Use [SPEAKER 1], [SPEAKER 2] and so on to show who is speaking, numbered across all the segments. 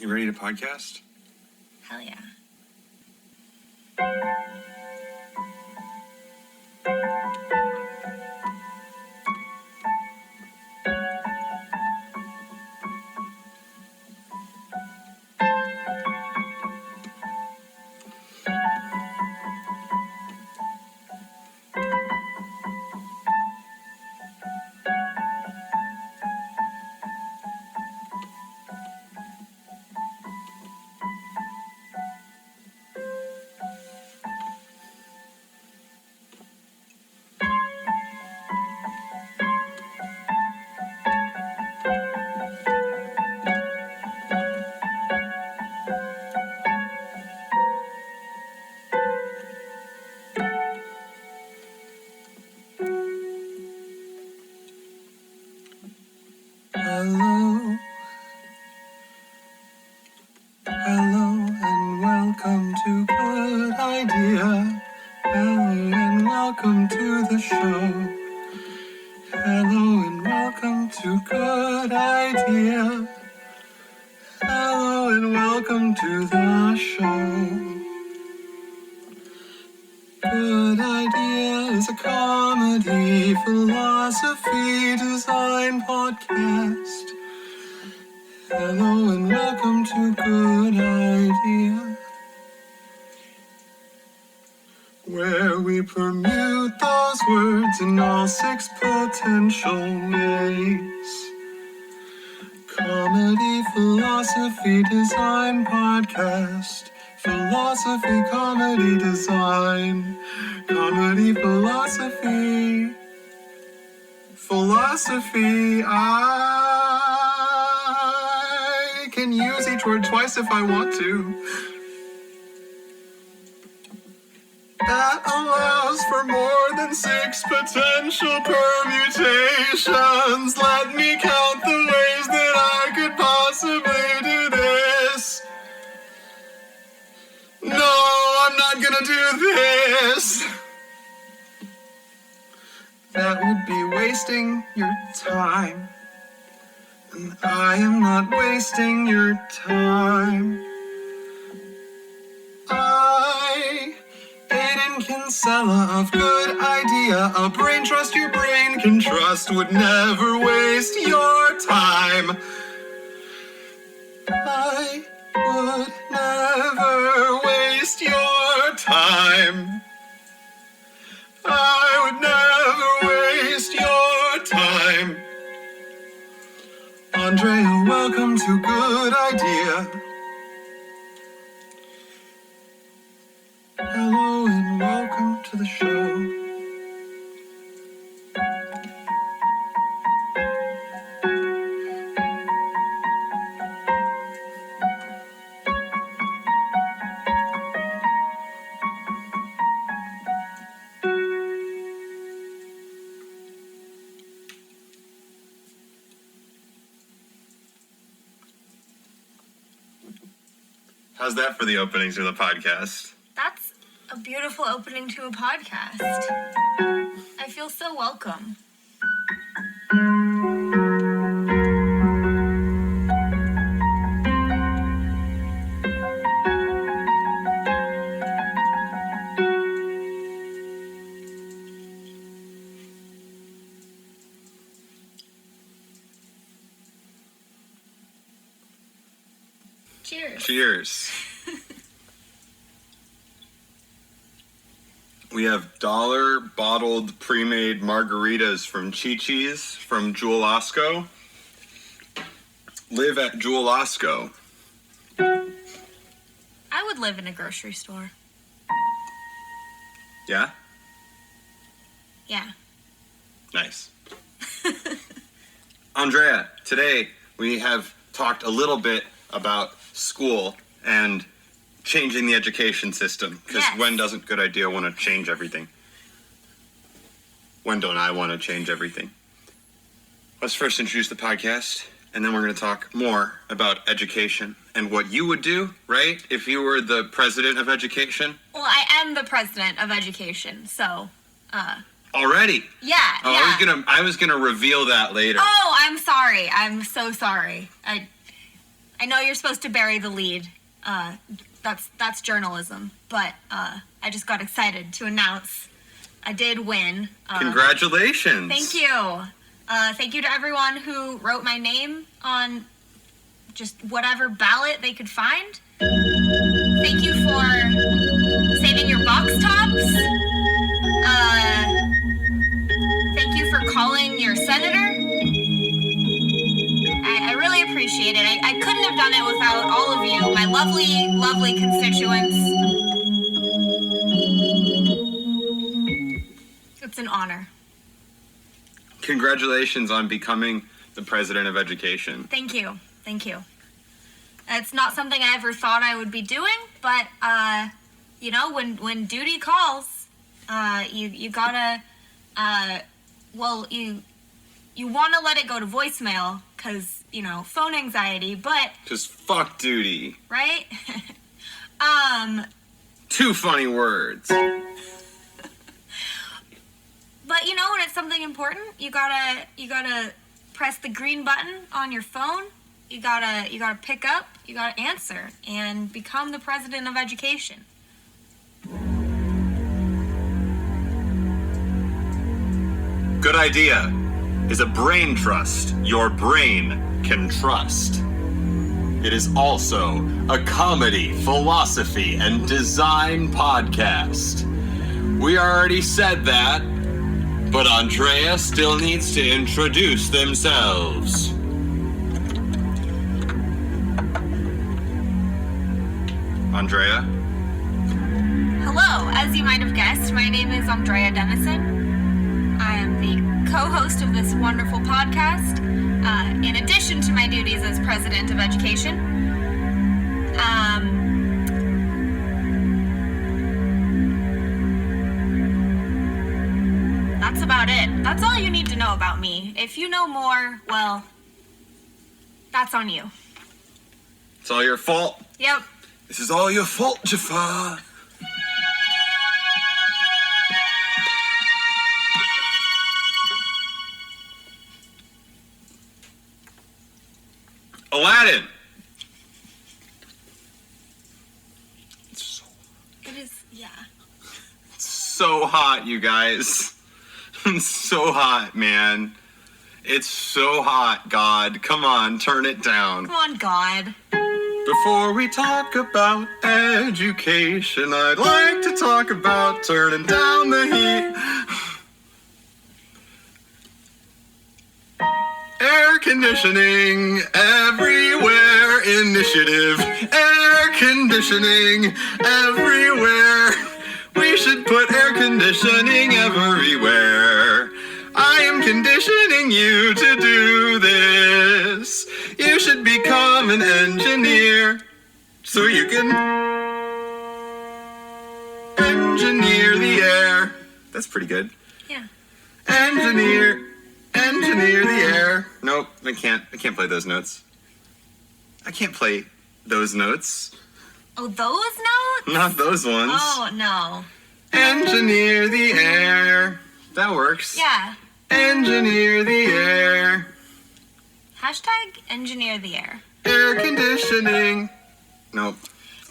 [SPEAKER 1] You ready to podcast?
[SPEAKER 2] Hell yeah.
[SPEAKER 1] Hello. Hello and welcome to Good Idea. Hello and welcome to the show. Hello and welcome to Good Idea. Hello and welcome to the show. Good Idea is a comedy, philosophy, design podcast. Hello and welcome to Good Idea, where we permute those words in all 6 potential ways. Comedy, philosophy, design podcast. Philosophy, comedy, design. Comedy, philosophy. Philosophy, I can use each word twice if I want to. That allows for more than 6 potential permutations. Let me count the ways that I could possibly do this. No, I'm not gonna do this. That would be wasting your time. And I am not wasting your time. Aiden Kinsella of Good Idea, a brain trust your brain can trust, would never waste your time. I would never waste your time. I would never waste your time. Andrea, welcome to Good Idea. Hello and welcome to the show. How's that for the opening to the podcast?
[SPEAKER 2] That's a beautiful opening to a podcast. I feel so welcome. Cheers.
[SPEAKER 1] Cheers. We have dollar bottled pre-made margaritas from Chi-Chi's from Jewel Osco. Live at Jewel Osco.
[SPEAKER 2] I would live in a grocery store.
[SPEAKER 1] Yeah?
[SPEAKER 2] Yeah.
[SPEAKER 1] Nice. Andrea, today we have talked a little bit about school and changing the education system. Because
[SPEAKER 2] Yes.
[SPEAKER 1] when doesn't Good Idea want to change everything? When don't I want to change everything? Let's first introduce the podcast, and then we're going to talk more about education and what you would do, right? If you were the president of education.
[SPEAKER 2] Well, I am the president of education, so,
[SPEAKER 1] Already?
[SPEAKER 2] yeah,
[SPEAKER 1] Oh,
[SPEAKER 2] yeah.
[SPEAKER 1] I was gonna reveal that later.
[SPEAKER 2] Oh, I'm sorry. I'm so sorry. I I know you're supposed to bury the lead. That's journalism. But I just got excited to announce I did win.
[SPEAKER 1] Congratulations.
[SPEAKER 2] Thank you. Thank you to everyone who wrote my name on just whatever ballot they could find. Thank you for saving your box tops. Thank you for calling your senator. I really appreciate it. I couldn't have done it without all of you, my lovely, lovely constituents. It's an honor.
[SPEAKER 1] Congratulations on becoming the president of education.
[SPEAKER 2] Thank you. Thank you. It's not something I ever thought I would be doing, but, you know, when duty calls, you gotta, you want to let it go to voicemail, because, you know, phone anxiety, but...
[SPEAKER 1] Just fuck duty.
[SPEAKER 2] Right?
[SPEAKER 1] 2 funny words.
[SPEAKER 2] But, you know, when it's something important, you gotta press the green button on your phone. You gotta pick up, you gotta answer, and become the president of education.
[SPEAKER 1] Good idea is a brain trust your brain can trust. It is also a comedy, philosophy, and design podcast. We already said that, but Andrea still needs to introduce themselves. Andrea?
[SPEAKER 2] Hello, as you might have guessed, my name is Andrea Dennison. I am the co-host of this wonderful podcast, in addition to my duties as president of education. That's about it. That's all you need to know about me. If you know more, well, that's on you.
[SPEAKER 1] It's all your fault.
[SPEAKER 2] Yep.
[SPEAKER 1] This is all your fault, Jafar. Aladdin. It
[SPEAKER 2] is, yeah.
[SPEAKER 1] It's so hot, you guys. It's so hot, man. It's so hot, God. Come on, turn it down.
[SPEAKER 2] Come on, God.
[SPEAKER 1] Before we talk about education, I'd like to talk about turning down the heat. Air conditioning everywhere, initiative. Air conditioning everywhere. We should put air conditioning everywhere. I am conditioning you to do this. You should become an engineer so you can engineer the air. That's pretty good.
[SPEAKER 2] Yeah.
[SPEAKER 1] Engineer the air. Nope, I can't play those notes. I can't play those notes.
[SPEAKER 2] Oh, those notes?
[SPEAKER 1] Not those ones.
[SPEAKER 2] Oh, no.
[SPEAKER 1] Engineer the air. That works.
[SPEAKER 2] Yeah.
[SPEAKER 1] Engineer the air.
[SPEAKER 2] Hashtag engineer the air.
[SPEAKER 1] Air conditioning. Nope.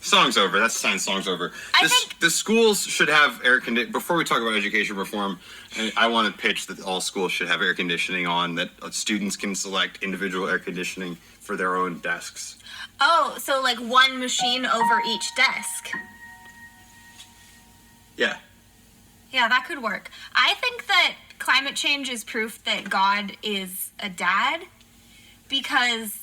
[SPEAKER 1] Song's over. That's the sign. Song's over.
[SPEAKER 2] I think
[SPEAKER 1] the schools should have air conditioning. Before we talk about education reform, I want to pitch that all schools should have air conditioning on, that students can select individual air conditioning for their own desks.
[SPEAKER 2] Oh, so like one machine over each desk.
[SPEAKER 1] Yeah.
[SPEAKER 2] Yeah, that could work. I think that climate change is proof that God is a dad, because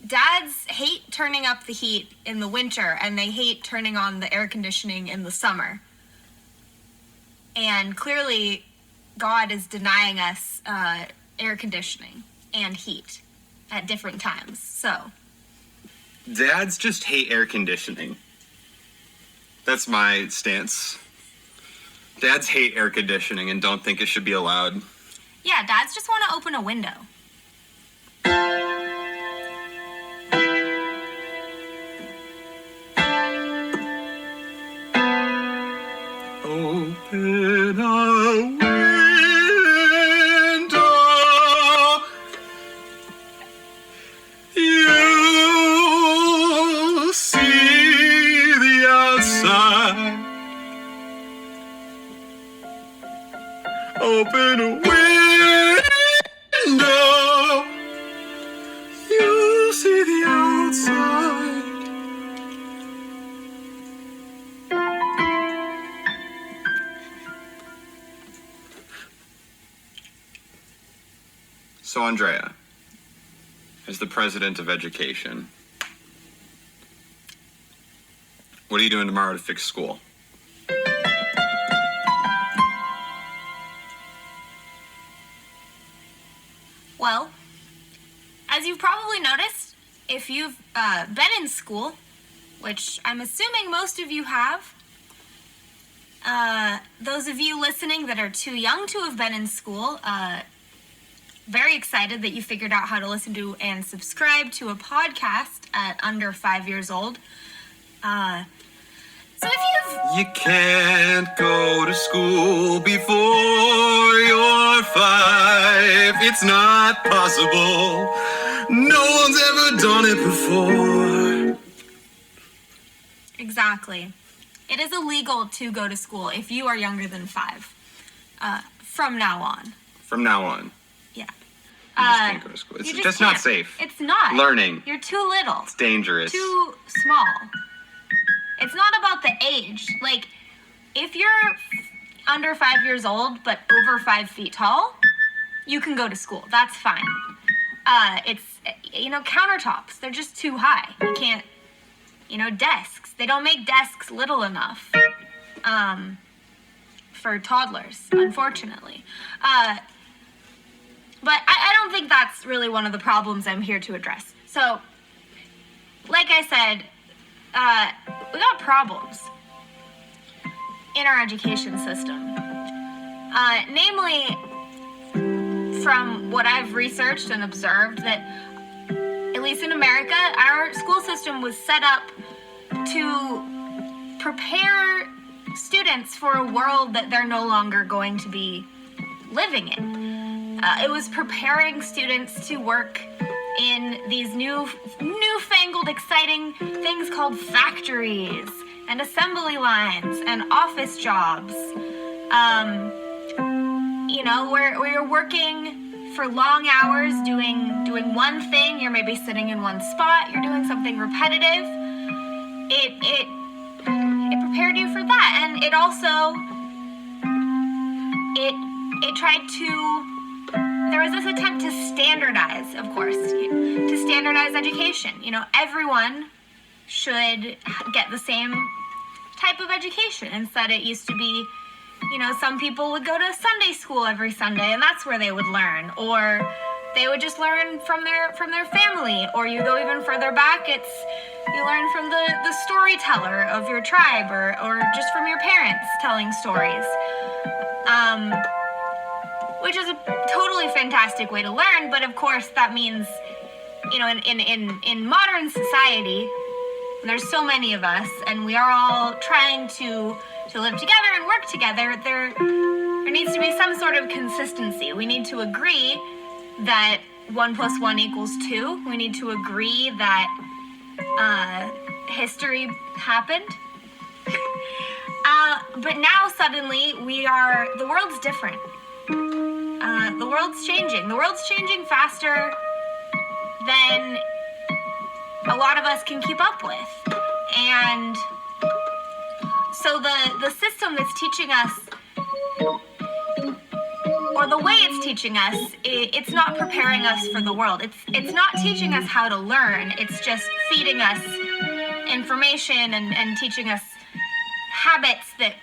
[SPEAKER 2] dads hate turning up the heat in the winter and they hate turning on the air conditioning in the summer. And clearly, God is denying us air conditioning and heat at different times. So,
[SPEAKER 1] dads just hate air conditioning. That's my stance. Dads hate air conditioning and don't think it should be allowed.
[SPEAKER 2] yeah, dads just want to open a window.
[SPEAKER 1] Open a window. You open a window, you'll see the outside. So, Andrea, as the president of education, what are you doing tomorrow to fix school?
[SPEAKER 2] Well, as you've probably noticed, if you've been in school, which I'm assuming most of you have, those of you listening that are too young to have been in school, very excited that you figured out how to listen to and subscribe to a podcast at under 5 years old. So if
[SPEAKER 1] You can't go to school before you're 5. It's not possible. No one's ever done it before.
[SPEAKER 2] Exactly. It is illegal to go to school if you are younger than 5. From now on.
[SPEAKER 1] From now on.
[SPEAKER 2] Yeah.
[SPEAKER 1] You just can't go to school. It's
[SPEAKER 2] you
[SPEAKER 1] just
[SPEAKER 2] can't.
[SPEAKER 1] not safe.
[SPEAKER 2] It's not.
[SPEAKER 1] Learning.
[SPEAKER 2] You're too little.
[SPEAKER 1] It's dangerous.
[SPEAKER 2] Too small. It's not about the age. Like, if you're under 5 years old but over 5 feet tall, you can go to school. That's fine. It's, countertops. They're just too high. You can't, desks. They don't make desks little enough for toddlers, unfortunately. But I don't think that's really one of the problems I'm here to address. So, like I said, we got problems in our education system. Namely, from what I've researched and observed, that at least in America, our school system was set up to prepare students for a world that they're no longer going to be living in. It was preparing students to work in these newfangled, exciting things called factories and assembly lines and office jobs. Where you're working for long hours doing one thing. You're maybe sitting in one spot. You're doing something repetitive. It prepared you for that, and it also it tried to. There was this attempt to standardize, of course, to standardize education. Everyone should get the same type of education. Instead, it used to be, some people would go to Sunday school every Sunday, and that's where they would learn. Or they would just learn from their family. Or you go even further back, you learn from the storyteller of your tribe, or just from your parents telling stories. Which is a totally fantastic way to learn, but of course that means, in modern society, there's so many of us, and we are all trying to live together and work together. There needs to be some sort of consistency. We need to agree that 1 + 1 = 2. We need to agree that history happened. But now suddenly the world's different. The world's changing. The world's changing faster than a lot of us can keep up with. And so the system that's teaching us, or the way it's teaching us, it's not preparing us for the world. It's not teaching us how to learn. It's just feeding us information and teaching us habits that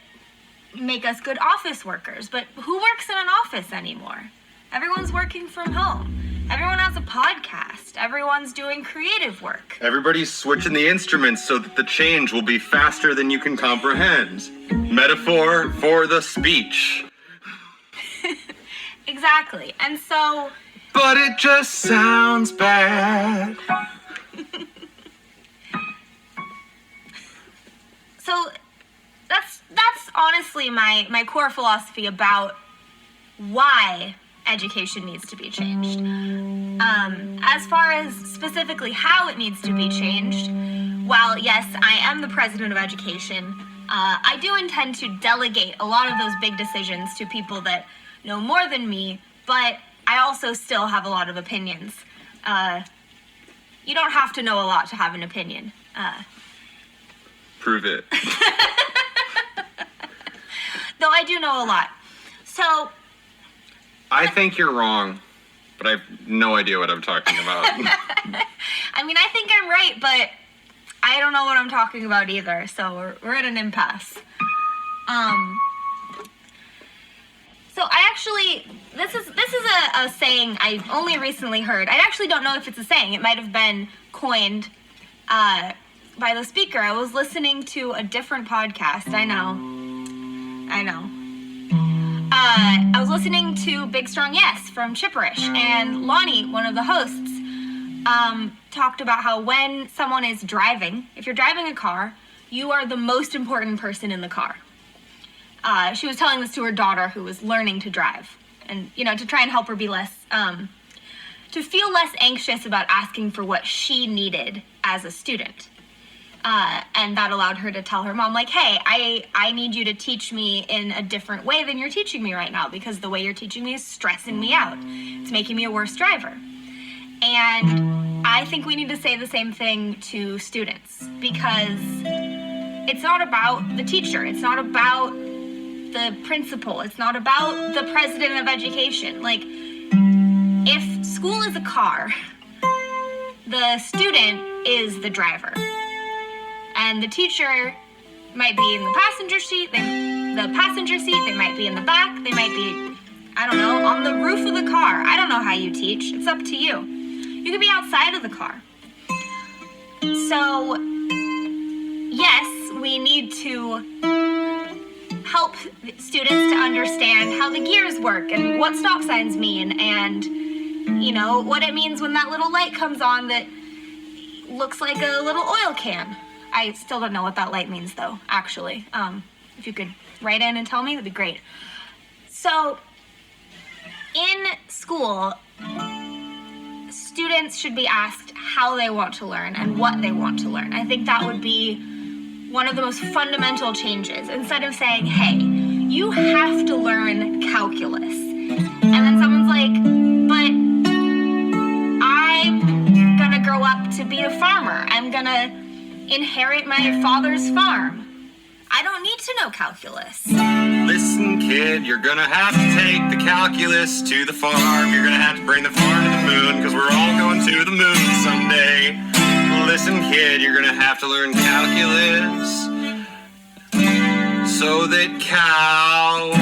[SPEAKER 2] make us good office workers. But who works in an office anymore? Everyone's working from home. Everyone has a podcast. Everyone's doing creative work.
[SPEAKER 1] Everybody's switching the instruments so that the change will be faster than you can comprehend. Metaphor for the speech.
[SPEAKER 2] Exactly. And so...
[SPEAKER 1] But it just sounds bad.
[SPEAKER 2] So that's honestly my core philosophy about why education needs to be changed. As far as specifically how it needs to be changed, while yes, I am the president of education, I do intend to delegate a lot of those big decisions to people that know more than me, but I also still have a lot of opinions. You don't have to know a lot to have an opinion.
[SPEAKER 1] Prove it.
[SPEAKER 2] Though I do know a lot. So...
[SPEAKER 1] I think you're wrong, but I have no idea what I'm talking about.
[SPEAKER 2] I mean, I think I'm right, but I don't know what I'm talking about either, so we're at an impasse. So I actually, this is a saying I only recently heard. I actually don't know if it's a saying. It might have been coined by the speaker. I was listening to a different podcast. I know. I was listening to Big Strong Yes from Chipperish, and Lonnie, one of the hosts, talked about how when someone is driving, if you're driving a car, you are the most important person in the car. She was telling this to her daughter who was learning to drive, and, to try and help her be less, to feel less anxious about asking for what she needed as a student. And that allowed her to tell her mom, like, hey, I need you to teach me in a different way than you're teaching me right now, because the way you're teaching me is stressing me out. It's making me a worse driver. And I think we need to say the same thing to students, because it's not about the teacher. It's not about the principal. It's not about the president of education. Like, if school is a car, the student is the driver. And the teacher might be in the passenger seat, they might be in the back, they might be, I don't know, on the roof of the car. I don't know how you teach. It's up to you. You could be outside of the car. So, yes, we need to help students to understand how the gears work and what stop signs mean, and, what it means when that little light comes on that looks like a little oil can. I still don't know what that light means, though, actually. If you could write in and tell me, that'd be great. So, in school, students should be asked how they want to learn and what they want to learn. I think that would be one of the most fundamental changes. Instead of saying, hey, you have to learn calculus. And then someone's like, but I'm gonna grow up to be a farmer. I'm gonna inherit my father's farm. I don't need to know calculus.
[SPEAKER 1] Listen, kid, you're gonna have to take the calculus to the farm. You're gonna have to bring the farm to the moon, because we're all going to the moon someday. Listen, kid, you're gonna have to learn calculus so that cows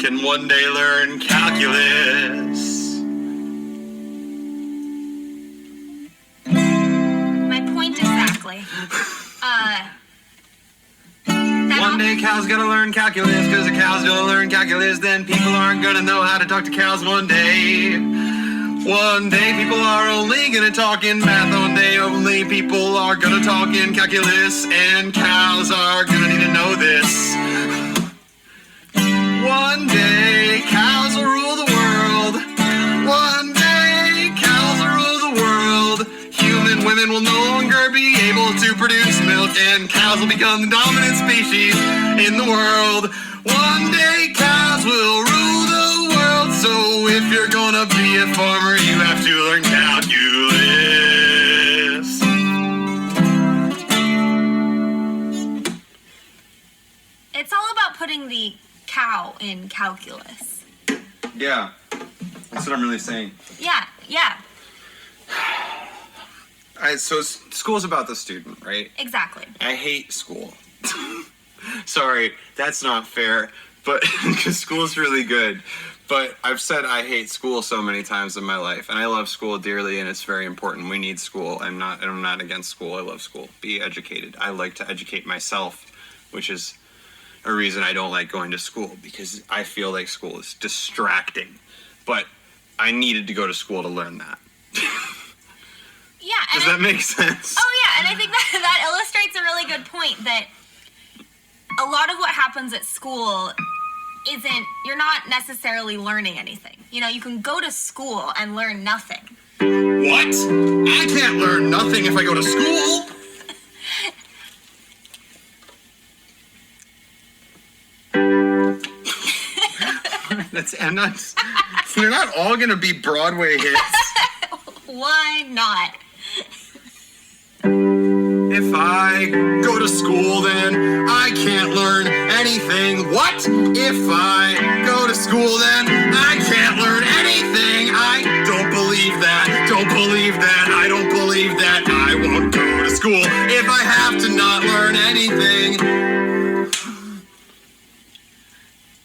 [SPEAKER 1] can one day learn calculus.
[SPEAKER 2] Exactly.
[SPEAKER 1] One day cows gotta learn calculus, because the cows don't learn calculus, then people aren't gonna know how to talk to cows one day. One day people are only gonna talk in math, one day only people are gonna talk in calculus, and cows are gonna need to know this. One day cows will rule the world. One day cows will rule the world. Human women will no longer be able to produce milk, and cows will become the dominant species in the world. One day cows will rule the world, so if you're gonna be a farmer, you have to learn calculus.
[SPEAKER 2] It's all about putting the cow in calculus.
[SPEAKER 1] Yeah, that's what I'm really saying.
[SPEAKER 2] Yeah.
[SPEAKER 1] So school's about the student, right?
[SPEAKER 2] Exactly.
[SPEAKER 1] I hate school. Sorry, that's not fair, but because school's really good. But I've said I hate school so many times in my life, and I love school dearly, and it's very important. We need school. I'm not against school. I love school. Be educated. I like to educate myself, which is a reason I don't like going to school, because I feel like school is distracting. But I needed to go to school to learn that.
[SPEAKER 2] Yeah.
[SPEAKER 1] Does that make sense?
[SPEAKER 2] Oh, yeah, and I think that illustrates a really good point, that a lot of what happens at school you're not necessarily learning anything. You can go to school and learn nothing.
[SPEAKER 1] What? I can't learn nothing if I go to school. They're not all going to be Broadway hits.
[SPEAKER 2] Why not?
[SPEAKER 1] If I go to school, then I can't learn anything. What? If I go to school, then I can't learn anything. I don't believe that. Don't believe that. I don't believe that. I won't go to school if I have to not learn anything.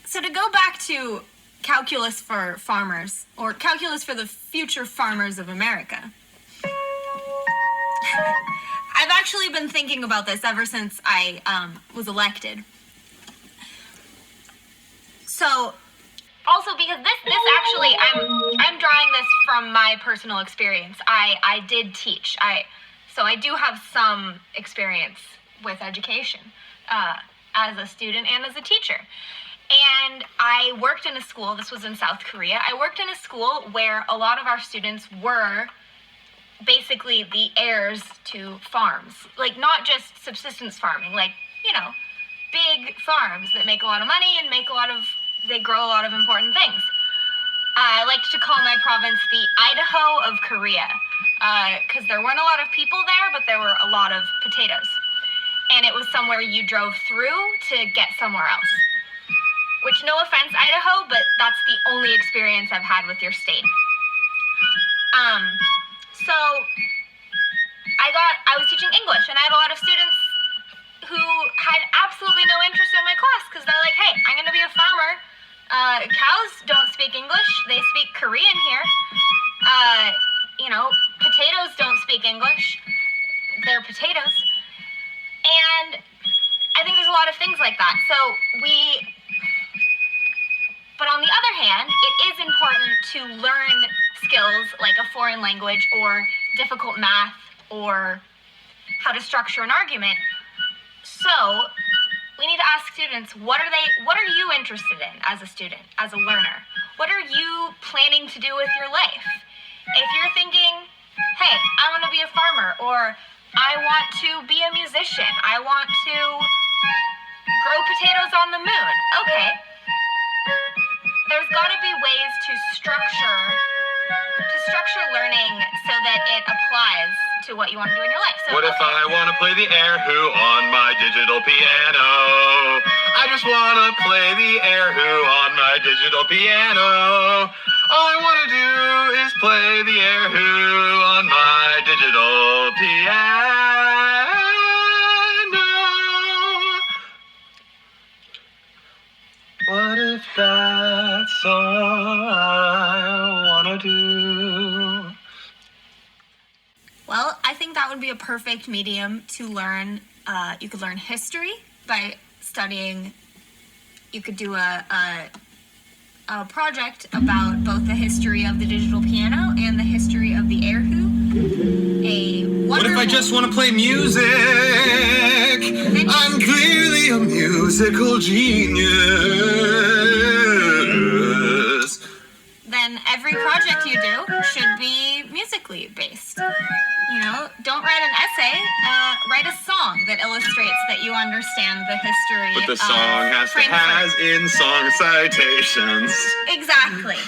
[SPEAKER 2] So to go back to calculus for farmers, or calculus for the future farmers of America, I've actually been thinking about this ever since I was elected. So, also because this actually, I'm drawing this from my personal experience. I did teach. So I do have some experience with education as a student and as a teacher. And I worked in a school, this was in South Korea, I worked in a school where a lot of our students were basically the heirs to farms. Like, not just subsistence farming, like, you know, big farms that make a lot of money and they grow a lot of important things. I like to call my province the Idaho of Korea, because there weren't a lot of people there, but there were a lot of potatoes. And it was somewhere you drove through to get somewhere else. Which, no offense, Idaho, but that's the only experience I've had with your state. So I was teaching English, and I had a lot of students who had absolutely no interest in my class because they're like, hey, I'm going to be a farmer. Cows don't speak English. They speak Korean here. Potatoes don't speak English. They're potatoes. And I think there's a lot of things like that. But on the other hand, it is important to learn skills like a foreign language or difficult math or how to structure an argument. So we need to ask students, what are you interested in as a student, as a learner? What are you planning to do with your life? If you're thinking, hey, I want to be a farmer, or I want to be a musician, I want to grow potatoes on the moon, okay. There's got to be ways to structure learning so that it applies to what you want to do in your life. So,
[SPEAKER 1] what if I want to play the air who on my digital piano? I just want to play the air who on my digital piano. All I want to do is play the air who on my digital piano. What if that's all I want to do?
[SPEAKER 2] Well, I think that would be a perfect medium to learn. You could learn history by studying. You could do a project about both the history of the digital piano and the history of the erhu.
[SPEAKER 1] What if I just want to play music? I'm clearly a musical genius.
[SPEAKER 2] Then every project you do should be musically based. You know, don't write an essay, write a song that illustrates that you understand the history.
[SPEAKER 1] But the song has in-song citations.
[SPEAKER 2] Exactly.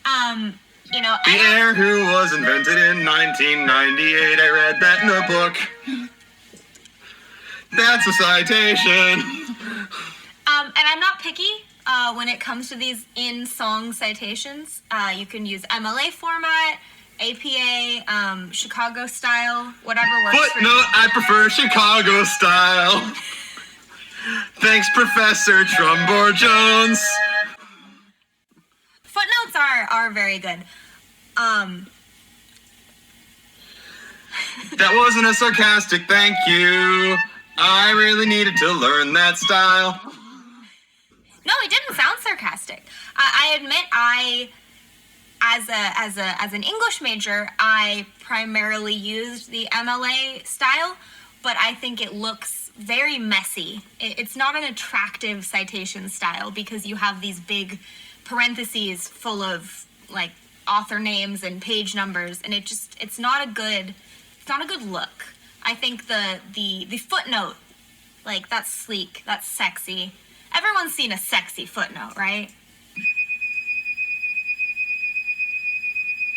[SPEAKER 1] The erhu was invented in 1998. I read that in a book. That's a citation.
[SPEAKER 2] And I'm not picky when it comes to these in-song citations. You can use MLA format, APA, Chicago style, whatever works for you.
[SPEAKER 1] Footnote, I prefer Chicago style. Thanks, Professor Trumbore Jones.
[SPEAKER 2] Footnotes are very good.
[SPEAKER 1] That wasn't a sarcastic thank you. I really needed to learn that style.
[SPEAKER 2] No, it didn't sound sarcastic. I admit, as an English major, I primarily used the MLA style, but I think it looks very messy. It's not an attractive citation style because you have these big parentheses full of like author names and page numbers, and it's not a good look. I think the footnote, like, that's sleek, that's sexy. Everyone's seen a sexy footnote, right?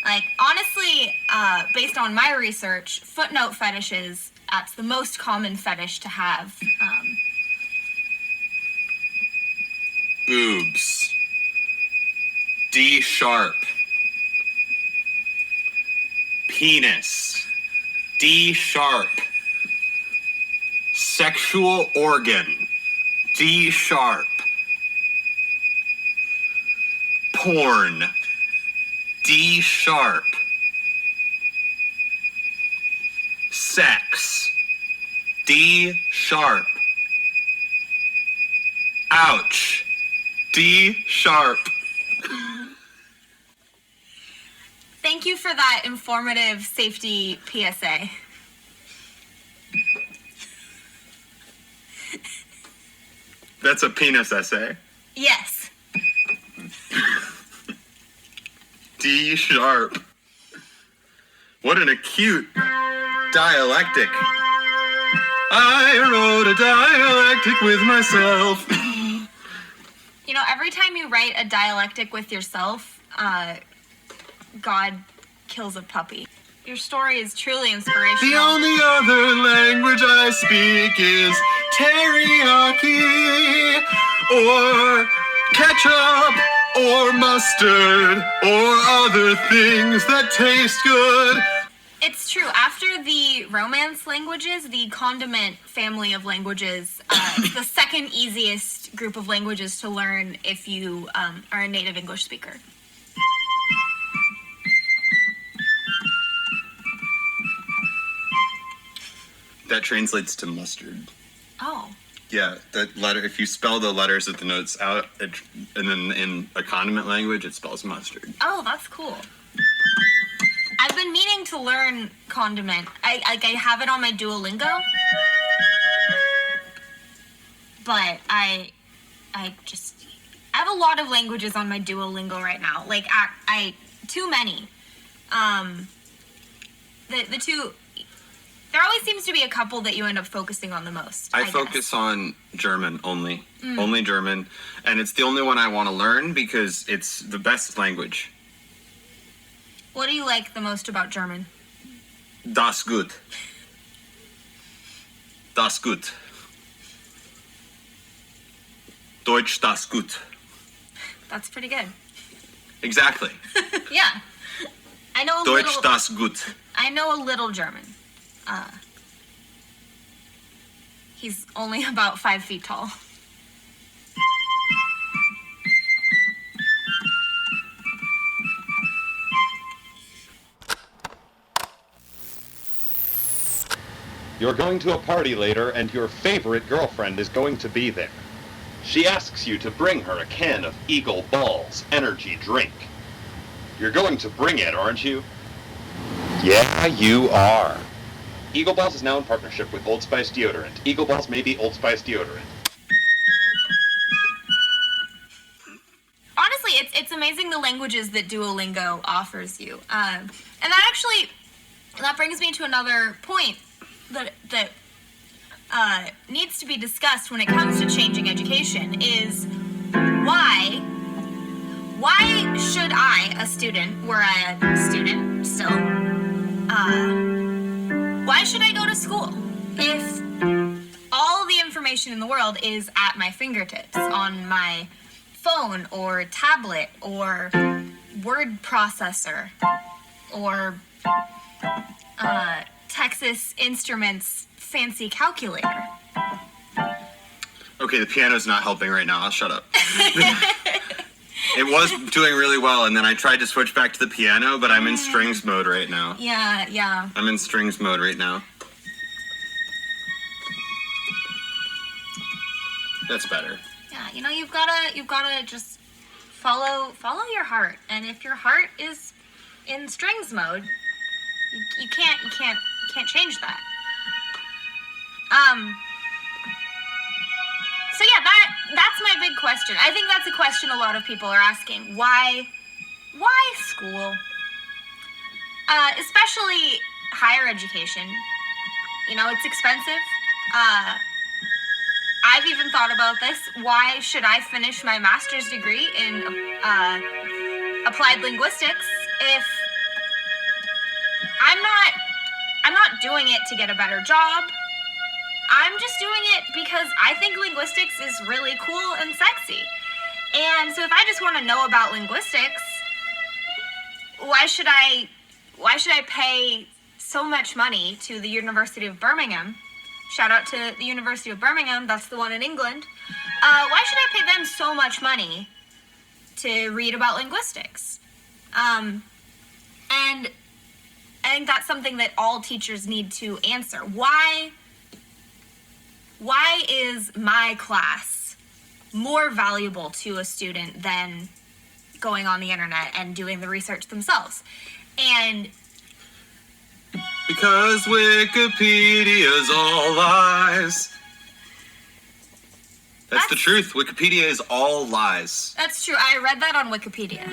[SPEAKER 2] Like, honestly, based on my research, footnote fetishes, that's the most common fetish to have.
[SPEAKER 1] Boobs. D sharp. Penis. D sharp. Sexual organ. D sharp. Porn. D sharp. Sex. D sharp. Ouch. D sharp.
[SPEAKER 2] Thank you for that informative safety PSA.
[SPEAKER 1] That's a penis essay.
[SPEAKER 2] Yes.
[SPEAKER 1] D sharp. What an acute dialectic. I wrote a dialectic with myself.
[SPEAKER 2] You know, every time you write a dialectic with yourself, God kills a puppy. Your story is truly inspirational.
[SPEAKER 1] The only other language I speak is teriyaki, or ketchup, or mustard, or other things that taste good.
[SPEAKER 2] It's true. After the Romance languages, the condiment family of languages, it's the second easiest group of languages to learn if you are a native English speaker.
[SPEAKER 1] That translates to mustard.
[SPEAKER 2] Oh.
[SPEAKER 1] Yeah, that letter. If you spell the letters of the notes out, and then in a condiment language, it spells mustard.
[SPEAKER 2] Oh, that's cool. I've been meaning to learn condiment. I have it on my Duolingo, but I have a lot of languages on my Duolingo right now. Like I too many. The two. There always seems to be a couple that you end up focusing on the most.
[SPEAKER 1] I focus on German only. Only German. And it's the only one I want to learn because it's the best language.
[SPEAKER 2] What do you like the most about German?
[SPEAKER 1] Das gut. Das gut. Deutsch das gut.
[SPEAKER 2] That's pretty good.
[SPEAKER 1] Exactly.
[SPEAKER 2] Yeah. I know a
[SPEAKER 1] Deutsch
[SPEAKER 2] little.
[SPEAKER 1] das gut.
[SPEAKER 2] I know a little German. He's only about 5 feet tall.
[SPEAKER 3] You're going to a party later, and your favorite girlfriend is going to be there. She asks you to bring her a can of Eagle Balls energy drink. You're going to bring it, aren't you? Yeah, you are. Eagle Balls is now in partnership with Old Spice deodorant. Eagle Balls may be Old Spice deodorant.
[SPEAKER 2] Honestly, it's amazing the languages that Duolingo offers you. And that brings me to another point that needs to be discussed when it comes to changing education is why should I, a student, we're a student still, why should I go to school if all the information in the world is at my fingertips on my phone or tablet or word processor or Texas Instruments fancy calculator?
[SPEAKER 1] Okay, the piano's not helping right now. I'll shut up. It was doing really well, and then I tried to switch back to the piano, but I'm in strings mode right now.
[SPEAKER 2] Yeah.
[SPEAKER 1] I'm in strings mode right now. That's better.
[SPEAKER 2] Yeah, you know, you've gotta just follow your heart, and if your heart is in strings mode, you can't change that. So yeah, that's my big question. I think that's a question a lot of people are asking. Why school? Especially higher education. You know, it's expensive. I've even thought about this. Why should I finish my master's degree in applied linguistics if I'm not doing it to get a better job. I'm just doing it because I think linguistics is really cool and sexy. And so if I just want to know about linguistics, why should I pay so much money to the University of Birmingham? Shout out to the University of Birmingham, that's the one in England. Why should I pay them so much money to read about linguistics? And I think that's something that all teachers need to answer. Why is my class more valuable to a student than going on the internet and doing the research themselves? And
[SPEAKER 1] because Wikipedia's all lies. That's the truth. Wikipedia is all lies.
[SPEAKER 2] that's true. I read that on Wikipedia.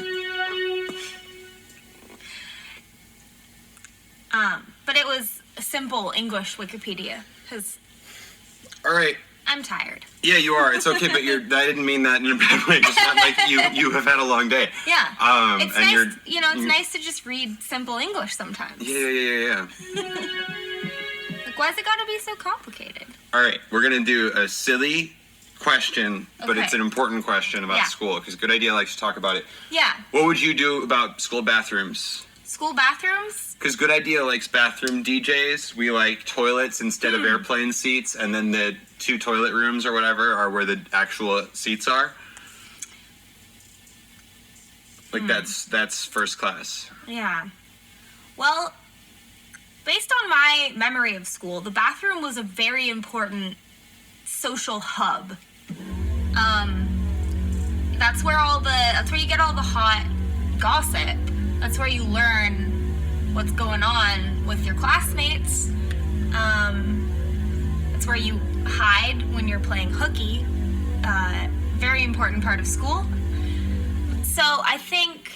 [SPEAKER 2] But it was a simple English Wikipedia, because
[SPEAKER 1] All right.
[SPEAKER 2] I'm tired.
[SPEAKER 1] Yeah, you are. It's okay, but I didn't mean that in a bad way. Just not like you have had a long day.
[SPEAKER 2] Yeah. It's
[SPEAKER 1] and
[SPEAKER 2] nice, it's nice to just read simple English sometimes.
[SPEAKER 1] Yeah.
[SPEAKER 2] Like, why's it gotta be so complicated?
[SPEAKER 1] All right, we're going to do a silly question, but
[SPEAKER 2] Okay.
[SPEAKER 1] it's an important question about
[SPEAKER 2] Yeah.
[SPEAKER 1] school, because Good Idea likes to talk about it.
[SPEAKER 2] Yeah.
[SPEAKER 1] What would you do about school bathrooms?
[SPEAKER 2] School bathrooms?
[SPEAKER 1] Because Good Idea likes bathroom DJs. We like toilets instead of airplane seats, and then the 2 toilet rooms or whatever are where the actual seats are. Like that's first class.
[SPEAKER 2] Yeah. Well, based on my memory of school, the bathroom was a very important social hub. That's where you get all the hot gossip. That's where you learn what's going on with your classmates. That's where you hide when you're playing hooky. Very important part of school. So I think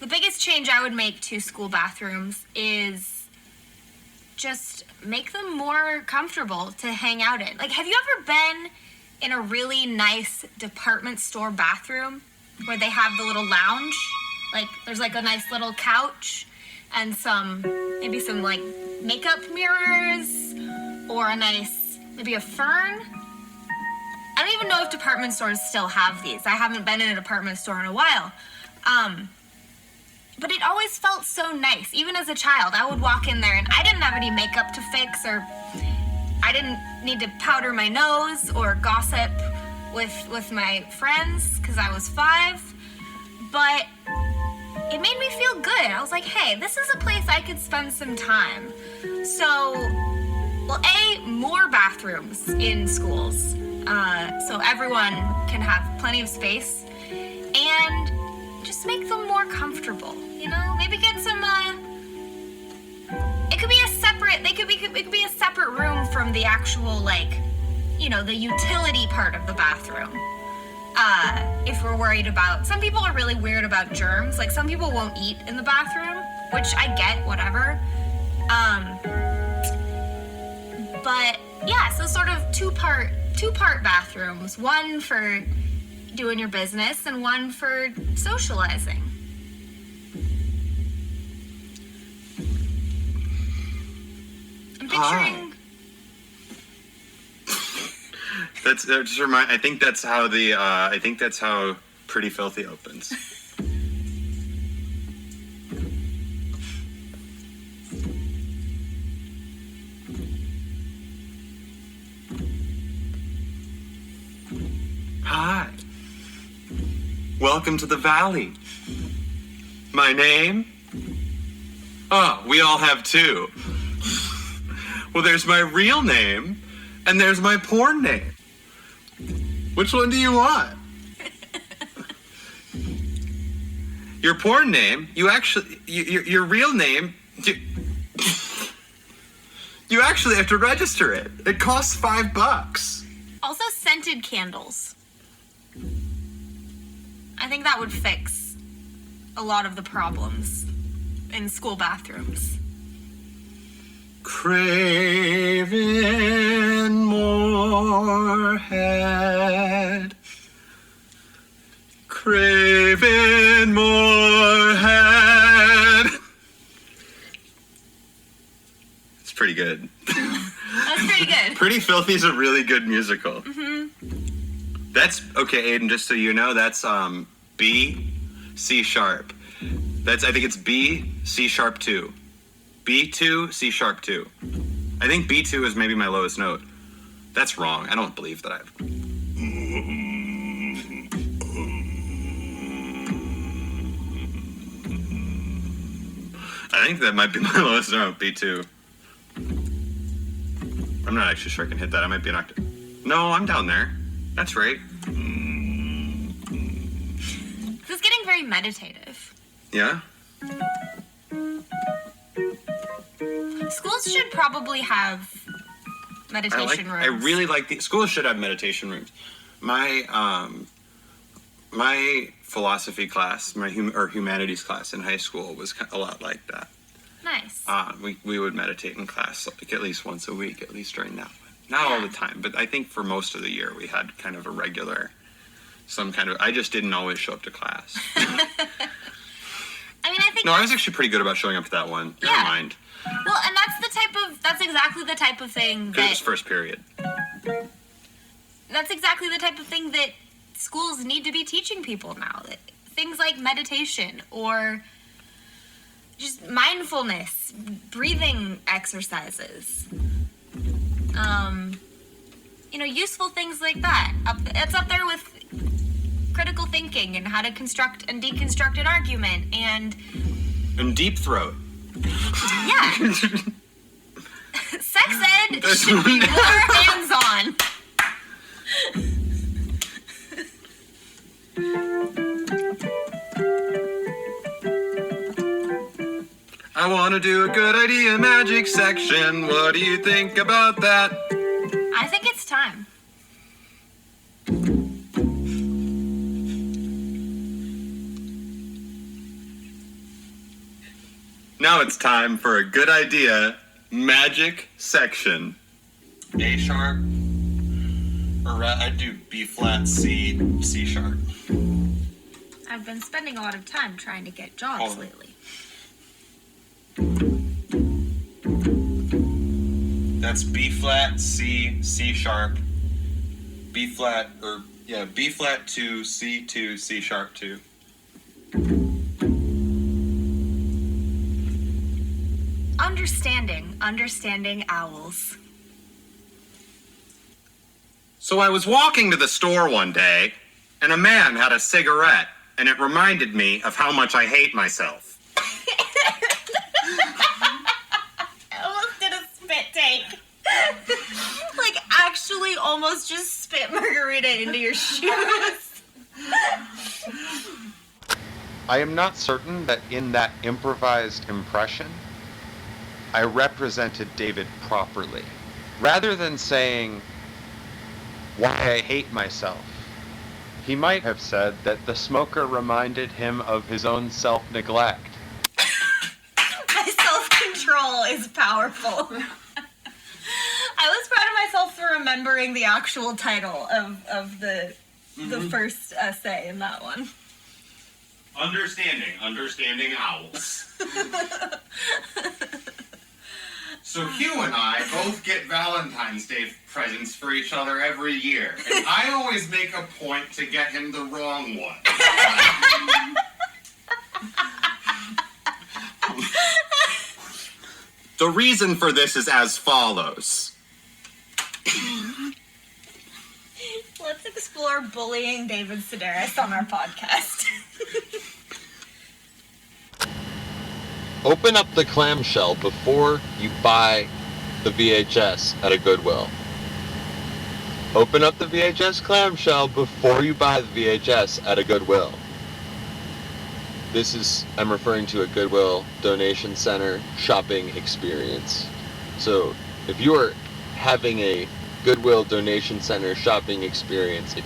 [SPEAKER 2] the biggest change I would make to school bathrooms is just make them more comfortable to hang out in. Like, have you ever been in a really nice department store bathroom where they have the little lounge? Like, there's like a nice little couch and maybe some like makeup mirrors or maybe a fern. I don't even know if department stores still have these. I haven't been in a department store in a while. But it always felt so nice. Even as a child, I would walk in there and I didn't have any makeup to fix, or I didn't need to powder my nose or gossip with my friends because I was 5. But it made me feel good. I was like, hey, this is a place I could spend some time. So, well, more bathrooms in schools. So everyone can have plenty of space, and just make them more comfortable, maybe get some, it could be a separate room from the actual, the utility part of the bathroom. If we're worried about, some people are really weird about germs, like some people won't eat in the bathroom, which I get, whatever. But yeah, so sort of two-part bathrooms, one for doing your business and one for socializing. I'm picturing.
[SPEAKER 1] That's just remind. I think that's how Pretty Filthy opens. Hi. Welcome to the Valley. My name? Oh, we all have 2. Well, there's my real name, and there's my porn name. Which one do you want? Your porn name, your real name, you actually have to register it. It costs $5.
[SPEAKER 2] Also, scented candles. I think that would fix a lot of the problems in school bathrooms.
[SPEAKER 1] Craving more head. Craving more head. pretty good.
[SPEAKER 2] That's pretty good.
[SPEAKER 1] Pretty Filthy is a really good musical. Mm-hmm. That's, okay, Aiden, just so you know, that's B, C sharp. I think it's B, C sharp 2. B2, C sharp 2. I think B2 is maybe my lowest note. That's wrong. I don't believe that I've... I think that might be my lowest note, B2. I'm not actually sure I can hit that. I might be an octave. No, I'm down there. That's right.
[SPEAKER 2] This is getting very meditative.
[SPEAKER 1] Yeah?
[SPEAKER 2] Schools should probably have meditation rooms.
[SPEAKER 1] I really like the schools should have meditation rooms. My my philosophy class, my humanities class in high school was a lot like that.
[SPEAKER 2] Nice.
[SPEAKER 1] We would meditate in class like at least once a week, at least during that one. Not all the time, but I think for most of the year we had kind of a regular, I just didn't always show up to class.
[SPEAKER 2] I mean, I think...
[SPEAKER 1] No, I was actually pretty good about showing up to that one. Never mind.
[SPEAKER 2] Well, and that's exactly the type of thing
[SPEAKER 1] Because it was first period.
[SPEAKER 2] That's exactly the type of thing that schools need to be teaching people now. Things like meditation or just mindfulness, breathing exercises. Useful things like that. It's up there with critical thinking and how to construct and deconstruct an argument and deep throat. Yeah. Sex ed should be more hands-on.
[SPEAKER 1] I want to do a good idea magic section. What do you think about that?
[SPEAKER 2] I think it's time.
[SPEAKER 1] Now it's time for a good idea magic section. A sharp, or I do B flat, C sharp.
[SPEAKER 2] I've been spending a lot of time trying to get jobs lately.
[SPEAKER 1] That's B flat, C sharp, B flat 2, C2, C sharp 2.
[SPEAKER 2] Understanding owls.
[SPEAKER 1] So I was walking to the store one day, and a man had a cigarette, and it reminded me of how much I hate myself.
[SPEAKER 2] I almost did a spit take. Like, actually almost just spit margarita into your shoes.
[SPEAKER 3] I am not certain that in that improvised impression, I represented David properly. Rather than saying why I hate myself, he might have said that the smoker reminded him of his own self-neglect.
[SPEAKER 2] My self-control is powerful. I was proud of myself for remembering the actual title of the first essay in that one.
[SPEAKER 1] Understanding owls. So Hugh and I both get Valentine's Day presents for each other every year, and I always make a point to get him the wrong one. The reason for this is as follows.
[SPEAKER 2] Let's explore bullying David Sedaris on our podcast.
[SPEAKER 4] Open up the clamshell before you buy the VHS at a Goodwill. Open up the VHS clamshell before you buy the VHS at a Goodwill. I'm referring to a Goodwill donation center shopping experience. So if you are having a Goodwill donation center shopping experience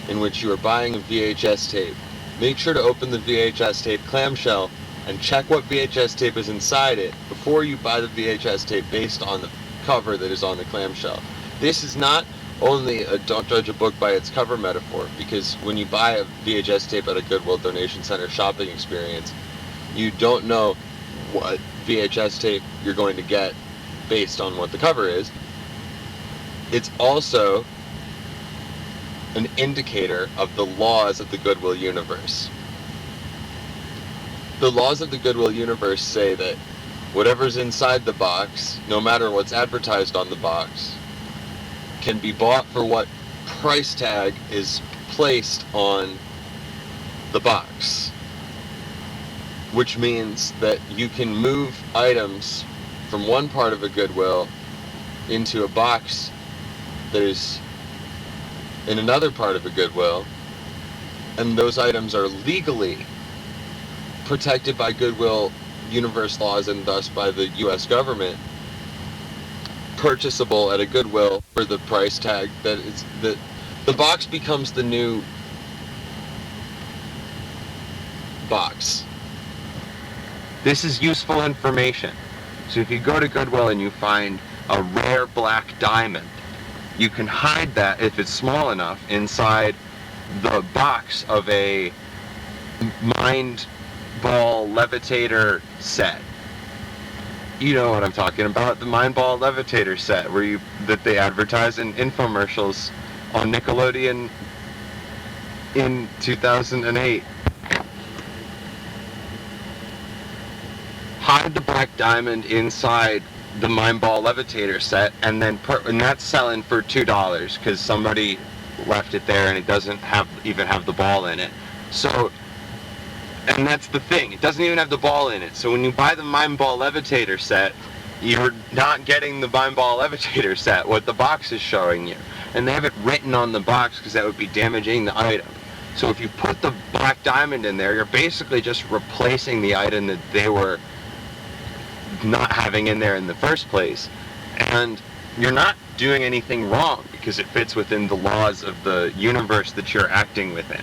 [SPEAKER 4] in which you are buying a VHS tape, make sure to open the VHS tape clamshell and check what VHS tape is inside it before you buy the VHS tape based on the cover that is on the clamshell. This is not only a don't judge a book by its cover metaphor, because when you buy a VHS tape at a Goodwill donation center shopping experience, you don't know what VHS tape you're going to get based on what the cover is. It's also an indicator of the laws of the Goodwill universe. The laws of the Goodwill universe say that whatever's inside the box, no matter what's advertised on the box, can be bought for what price tag is placed on the box. Which means that you can move items from one part of a Goodwill into a box that is in another part of a Goodwill, and those items are legally protected by Goodwill universe laws and thus by the US government, purchasable at a Goodwill for the price tag that is the box becomes the new box. This is useful information. So if you go to Goodwill and you find a rare black diamond, you can hide that, if it's small enough, inside the box of a mind ball levitator set. You know what I'm talking about, the mind ball levitator set that they advertise in infomercials on Nickelodeon in 2008. Hide the black diamond inside the mind ball levitator set, and that's selling for $2 because somebody left it there and it doesn't even have the ball in it. So, and that's the thing, it doesn't even have the ball in it. So when you buy the mind ball levitator set, you're not getting the mind ball levitator set, what the box is showing you. And they have it written on the box because that would be damaging the item. So if you put the black diamond in there, you're basically just replacing the item that they were not having in there in the first place, and you're not doing anything wrong because it fits within the laws of the universe that you're acting within.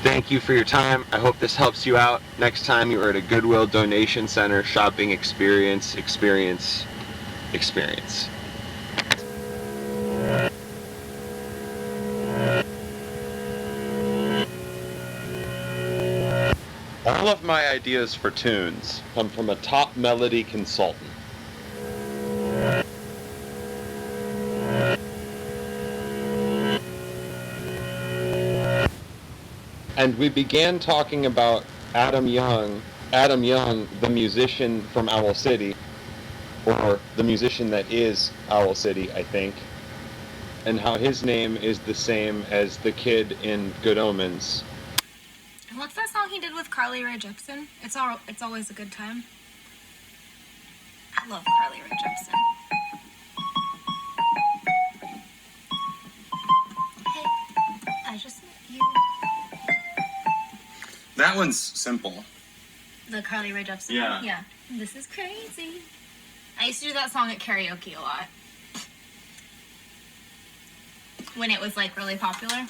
[SPEAKER 4] Thank you for your time. I hope this helps you out. Next time you are at a Goodwill donation center shopping experience.
[SPEAKER 3] All of my ideas for tunes come from a top melody consultant. And we began talking about Adam Young, the musician from Owl City, or the musician that is Owl City, I think, and how his name is the same as the kid in Good Omens.
[SPEAKER 2] What's that song he did with Carly Rae Jepsen? It's always a good time. I love Carly Rae Jepsen. Hey, I just met you.
[SPEAKER 1] That one's simple.
[SPEAKER 2] The Carly Rae Jepsen.
[SPEAKER 1] Yeah.
[SPEAKER 2] Yeah. This is crazy. I used to do that song at karaoke a lot. When it was like really popular.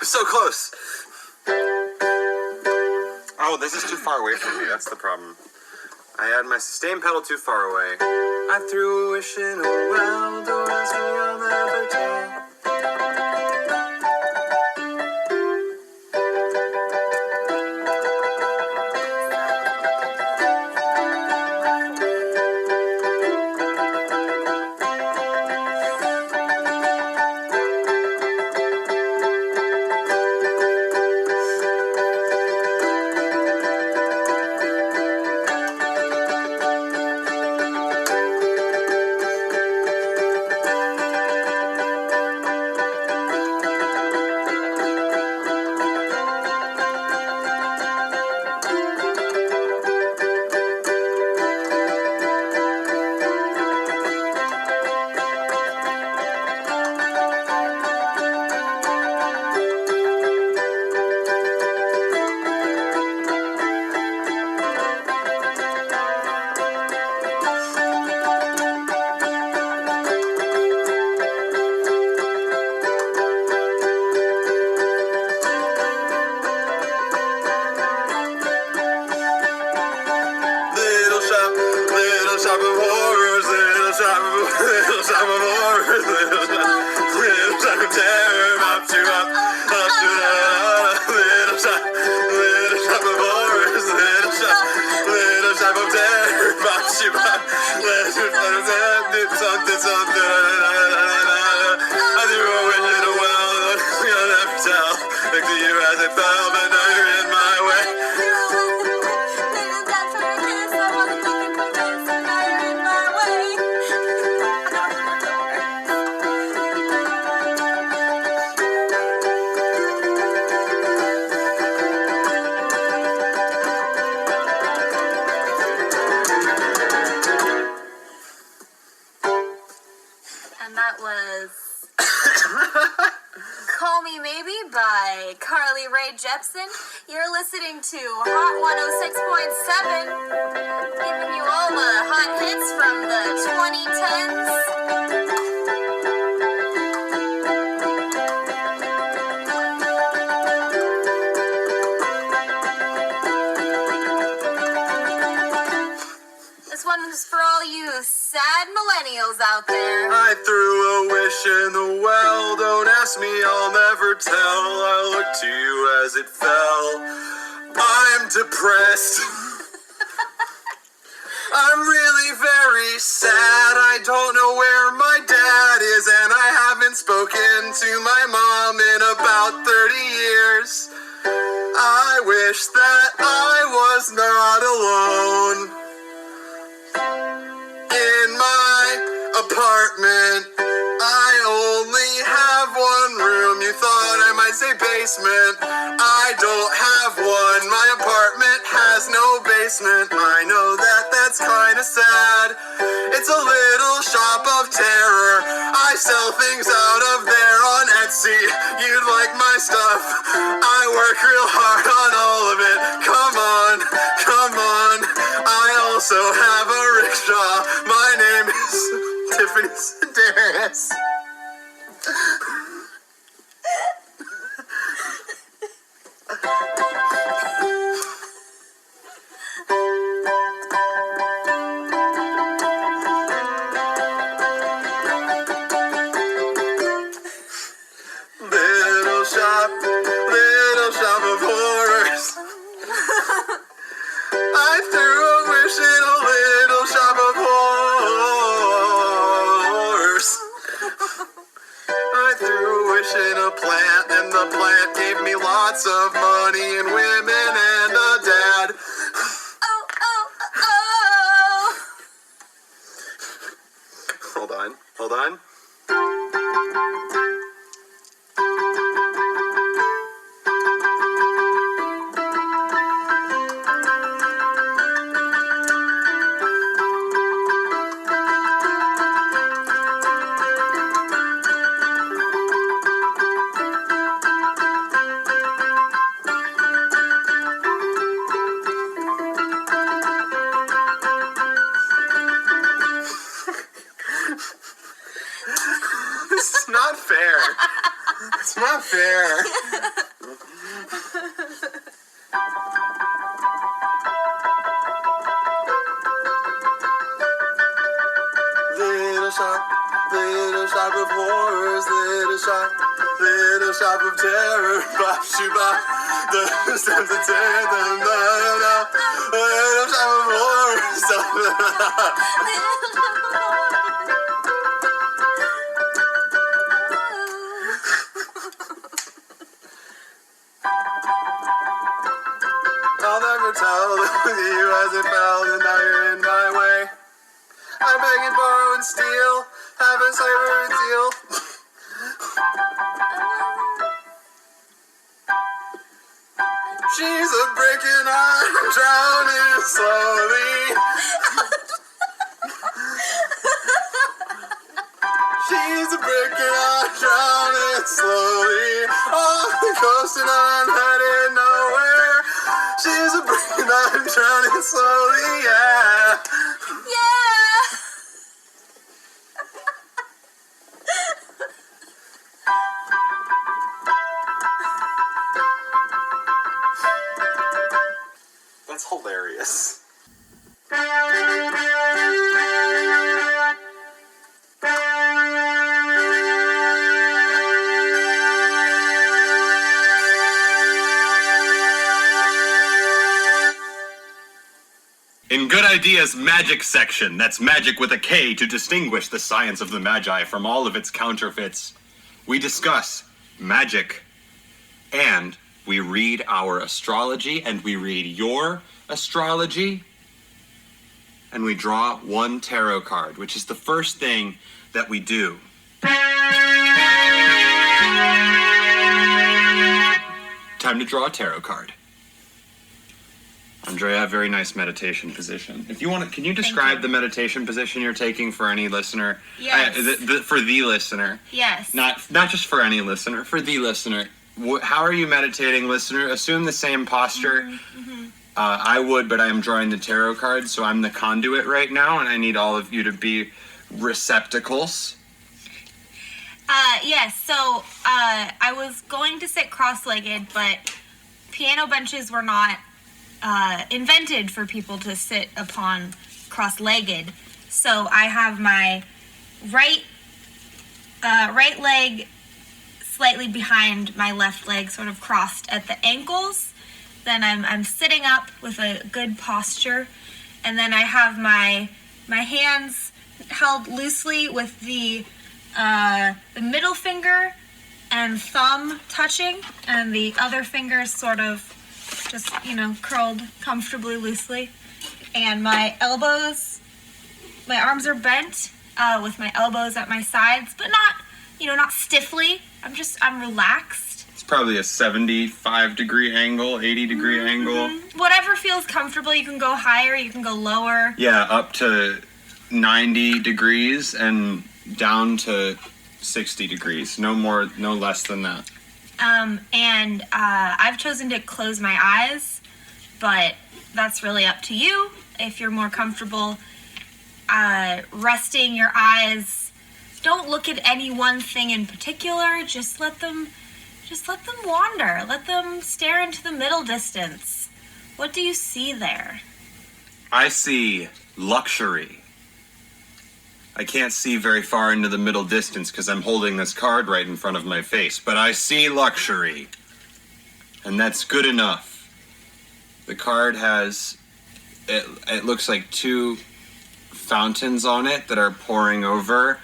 [SPEAKER 1] So close. Oh, this is too far away from me. That's the problem. I had my sustain pedal too far away. I threw a wish in a well, don't ask me, I'll never tell. shop of horrors, little shop of horrors, little shop of terror, up to little shop of horrors, little shop of terror, up to I do a wish in a well, you'll never tell. Look to you as it fell, but now you're in my way.
[SPEAKER 2] And that was Call Me Maybe by Carly Rae Jepsen. You're listening to Hot 106.7, giving you all the hot hits from the 2010s. This one is for all you sad millennials out there.
[SPEAKER 1] I threw a wish in the well, don't ask me, I'll never tell. I looked to you as it fell. I'm depressed. I'm really very sad. I don't know where my dad is, and I haven't spoken to my mom in about 30 years. I wish that I was not alone in my apartment. I only have one room. You thought I might say basement. I don't have one. My apartment has no basement. I know that that's kind of sad. It's a little shop of terror. I sell things out of there on Etsy. You'd like my stuff. I work real hard on all of it. Come on, come on. I also have a rickshaw. My name is Tiffany Sedaris. Little shop of horrors. I threw a wish in a little shop of horrors. I threw a wish in a plant, and the plant gave me lots of money and women and a dad.
[SPEAKER 2] Oh, oh, oh.
[SPEAKER 1] Hold on, hold on. It's not fair. It's not fair. Little shop of horrors, little shop of terror. Bop, shoo, bop. The steps to tear them down. Little shop of horrors. I'll never tell you as it fell, and now you're in my way. I beg and borrow and steal, have a cyber and deal. She's a brick and I'm drowning slowly. She's a brick and I'm drowning slowly. Off the coast and I'm headed nowhere. She's a brick and I'm drowning slowly, yeah.
[SPEAKER 2] Yeah.
[SPEAKER 1] That's hilarious. In Good Ideas Magic section, that's magic with a K to distinguish the science of the Magi from all of its counterfeits, we discuss magic, and we read our astrology, and we read your astrology, and we draw one tarot card, which is the first thing that we do. Time to draw a tarot card. Andrea, very nice meditation position. If you want to, can you describe the meditation position you're taking for any listener?
[SPEAKER 2] Yes.
[SPEAKER 1] For the listener.
[SPEAKER 2] Yes.
[SPEAKER 1] Not just for any listener, for the listener. How are you meditating, listener? Assume the same posture.
[SPEAKER 2] Mm-hmm.
[SPEAKER 1] I would, but I am drawing the tarot cards, so I'm the conduit right now, and I need all of you to be receptacles.
[SPEAKER 2] Yes, so I was going to sit cross-legged, but piano benches were not invented for people to sit upon cross-legged. So I have my right leg slightly behind my left leg, sort of crossed at the ankles. Then I'm sitting up with a good posture, and then I have my hands held loosely with the middle finger and thumb touching, and the other fingers sort of just, curled comfortably loosely. And my arms are bent with my elbows at my sides, but not stiffly. I'm relaxed.
[SPEAKER 1] It's probably a 75-degree angle, 80-degree angle.
[SPEAKER 2] Whatever feels comfortable. You can go higher, you can go lower.
[SPEAKER 1] Yeah, up to 90 degrees and down to 60 degrees. No more, no less than that.
[SPEAKER 2] And I've chosen to close my eyes, but that's really up to you. If you're more comfortable resting your eyes, don't look at any one thing in particular. Just let them wander. Let them stare into the middle distance. What do you see there?
[SPEAKER 1] I see luxury. I can't see very far into the middle distance because I'm holding this card right in front of my face, but I see luxury. And that's good enough. The card has, it looks like two fountains on it that are pouring over,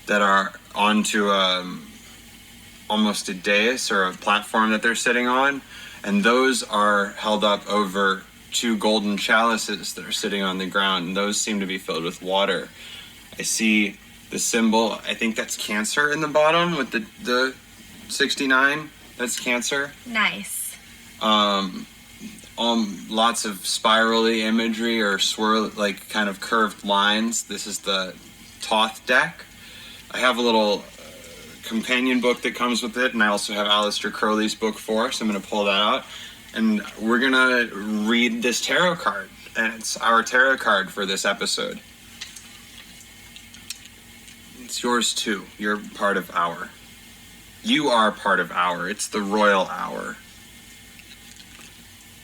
[SPEAKER 1] that are onto almost a dais or a platform that they're sitting on. And those are held up over two golden chalices that are sitting on the ground. And those seem to be filled with water. I see the symbol, I think that's Cancer in the bottom with the 69. That's Cancer.
[SPEAKER 2] Nice.
[SPEAKER 1] Lots of spirally imagery or swirl, like kind of curved lines. This is the Thoth deck. I have a little companion book that comes with it, and I also have Aleister Crowley's book 4, so I'm going to pull that out. And we're going to read this tarot card, and it's our tarot card for this episode. It's yours too. You're part of our. You are part of our. It's the royal hour.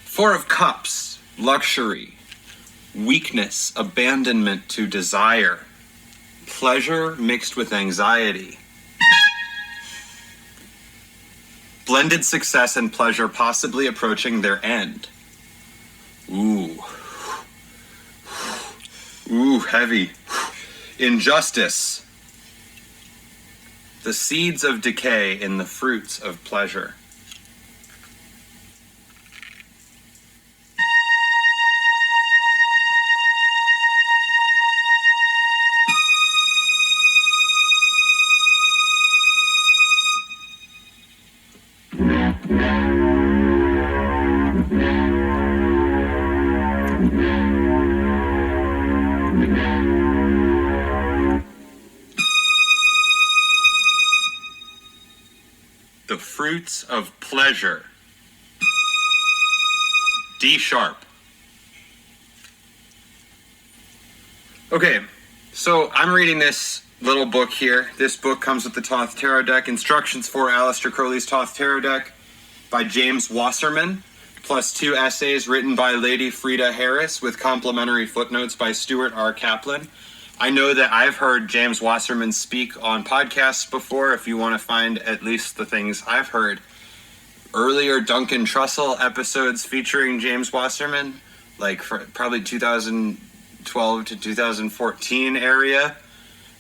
[SPEAKER 1] 4 of Cups, luxury, weakness, abandonment to desire, pleasure mixed with anxiety, blended success and pleasure possibly approaching their end. Ooh, heavy. Injustice. The seeds of decay in the fruits of pleasure. The fruits of pleasure. D sharp. Okay, so I'm reading this little book here. This book comes with the Thoth Tarot deck, Instructions for Aleister Crowley's Thoth Tarot deck by James Wasserman. plus 2 essays written by Lady Frida Harris with complimentary footnotes by Stuart R. Kaplan. I know that I've heard James Wasserman speak on podcasts before, if you want to find at least the things I've heard. Earlier Duncan Trussell episodes featuring James Wasserman, like for probably 2012 to 2014 area.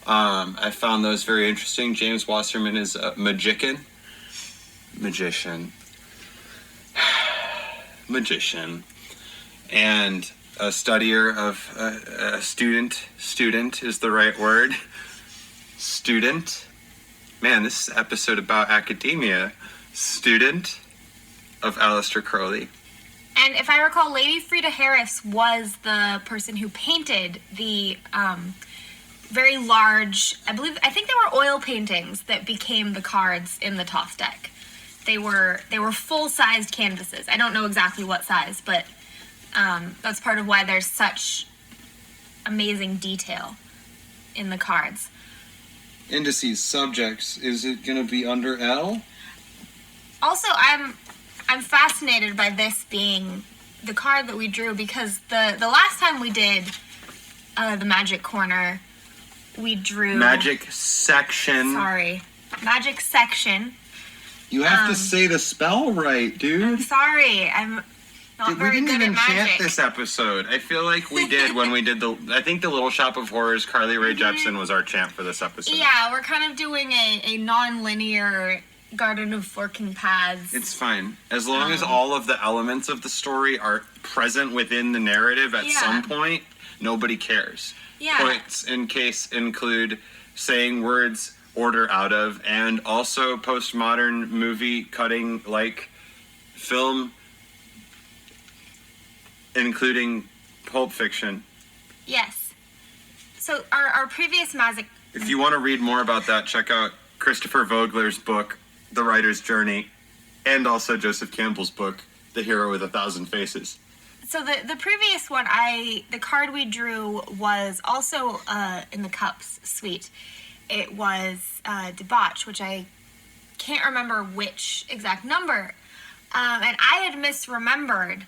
[SPEAKER 1] I found those very interesting. James Wasserman is a magician. And a studier of a student is the right word. Student. Man, this is an episode about academia. Student of Aleister Crowley.
[SPEAKER 2] And if I recall, Lady Frida Harris was the person who painted the very large, I think they were oil paintings that became the cards in the Toth deck. They were full-sized canvases. I don't know exactly what size, but that's part of why there's such amazing detail in the cards.
[SPEAKER 1] Indices, subjects, is it going to be under L?
[SPEAKER 2] Also, I'm fascinated by this being the card that we drew, because the last time we did the Magic Corner, we drew...
[SPEAKER 1] Magic Section.
[SPEAKER 2] Sorry. Magic Section.
[SPEAKER 1] You have to say the spell right, dude.
[SPEAKER 2] I'm sorry. I'm not very good at magic.
[SPEAKER 1] We didn't even chant this episode. I feel like we did when we did I think the Little Shop of Horrors, Carly Rae Jepsen was our chant for this episode.
[SPEAKER 2] Yeah, we're kind of doing a non-linear Garden of Forking Paths.
[SPEAKER 1] It's fine. As long as all of the elements of the story are present within the narrative at some point, nobody cares.
[SPEAKER 2] Yeah.
[SPEAKER 1] Points in case include saying words order out of, and also postmodern movie cutting like film, including Pulp Fiction.
[SPEAKER 2] Yes. So our previous magic...
[SPEAKER 1] If you want to read more about that, check out Christopher Vogler's book, The Writer's Journey, and also Joseph Campbell's book, The Hero with a Thousand Faces.
[SPEAKER 2] So the previous one, the card we drew was also in the Cups suite. It was Debauch, which I can't remember which exact number. And I had misremembered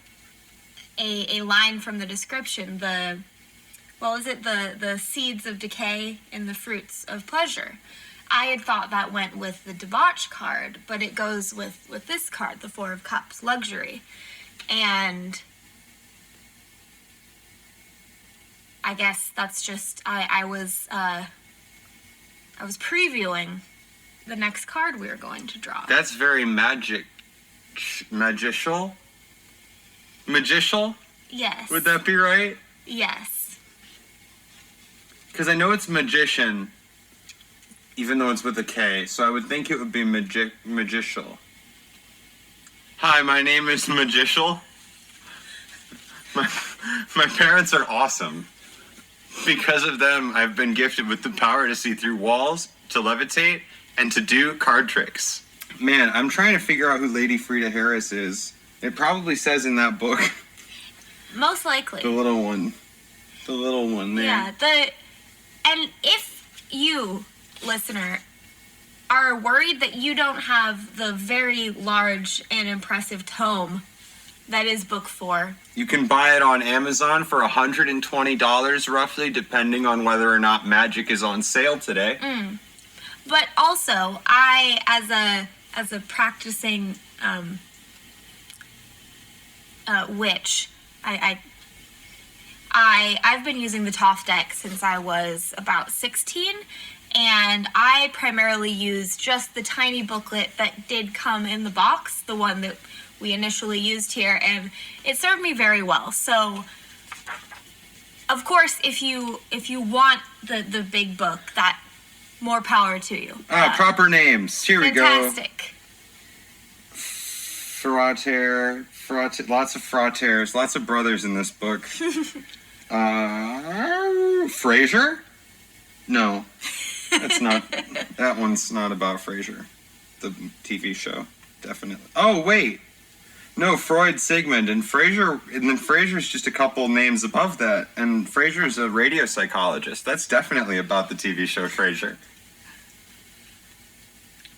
[SPEAKER 2] a line from the description, the seeds of decay and the fruits of pleasure. I had thought that went with the Debauch card, but it goes with this card, the Four of Cups, luxury. And I guess that's just, I was previewing the next card we were going to draw.
[SPEAKER 1] That's very magical? Magicial?
[SPEAKER 2] Yes.
[SPEAKER 1] Would that be right?
[SPEAKER 2] Yes.
[SPEAKER 1] Because I know it's magician, even though it's with a K, so I would think it would be magicial. Hi, my name is Magicial. My parents are awesome. Because of them, I've been gifted with the power to see through walls, to levitate, and to do card tricks. Man, I'm trying to figure out who Lady Frida Harris is. It probably says in that book.
[SPEAKER 2] Most likely.
[SPEAKER 1] The little one there.
[SPEAKER 2] Yeah, and if you, listener, are worried that you don't have the very large and impressive tome that is book 4.
[SPEAKER 1] You can buy it on Amazon for $120 roughly, depending on whether or not Magic is on sale today.
[SPEAKER 2] But also, I, as a practicing witch, I've been using the Toth deck since I was about 16, and I primarily use just the tiny booklet that did come in the box, the one that we initially used here, and it served me very well. So, of course, if you want the big book, that more power to you.
[SPEAKER 1] Proper names. Here we go.
[SPEAKER 2] Fantastic.
[SPEAKER 1] Frater, lots of Fraters, lots of brothers in this book. Frasier? No, that's not. That one's not about Frasier, the TV show. Definitely. Oh wait, no, Freud, Sigmund, and Frasier. And then Frasier's just a couple names above that, and Frasier's a radio psychologist. That's definitely about the TV show Frasier.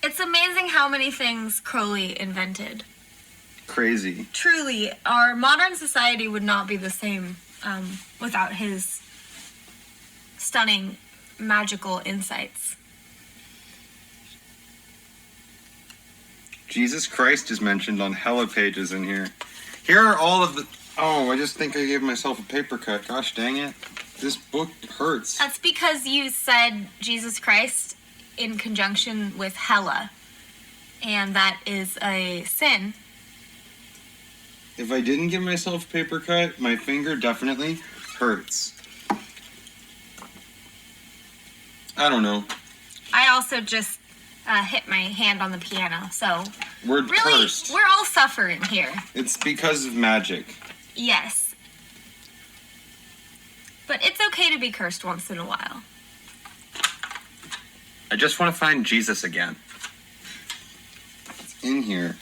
[SPEAKER 2] It's amazing how many things Crowley invented.
[SPEAKER 1] crazy.
[SPEAKER 2] Truly, our modern society would not be the same without his stunning magical insights.
[SPEAKER 1] Jesus Christ is mentioned on hella pages in here. Here are all of the... Oh, I just think I gave myself a paper cut. Gosh dang it. This book hurts.
[SPEAKER 2] That's because you said Jesus Christ in conjunction with hella, and that is a sin.
[SPEAKER 1] If I didn't give myself a paper cut, my finger definitely hurts. I don't know.
[SPEAKER 2] I also just hit my hand on the piano, so
[SPEAKER 1] We're
[SPEAKER 2] really,
[SPEAKER 1] cursed.
[SPEAKER 2] we're all suffering here.
[SPEAKER 1] It's because of magic.
[SPEAKER 2] Yes. But it's okay to be cursed once in a while.
[SPEAKER 1] I just want to find Jesus again. It's in here.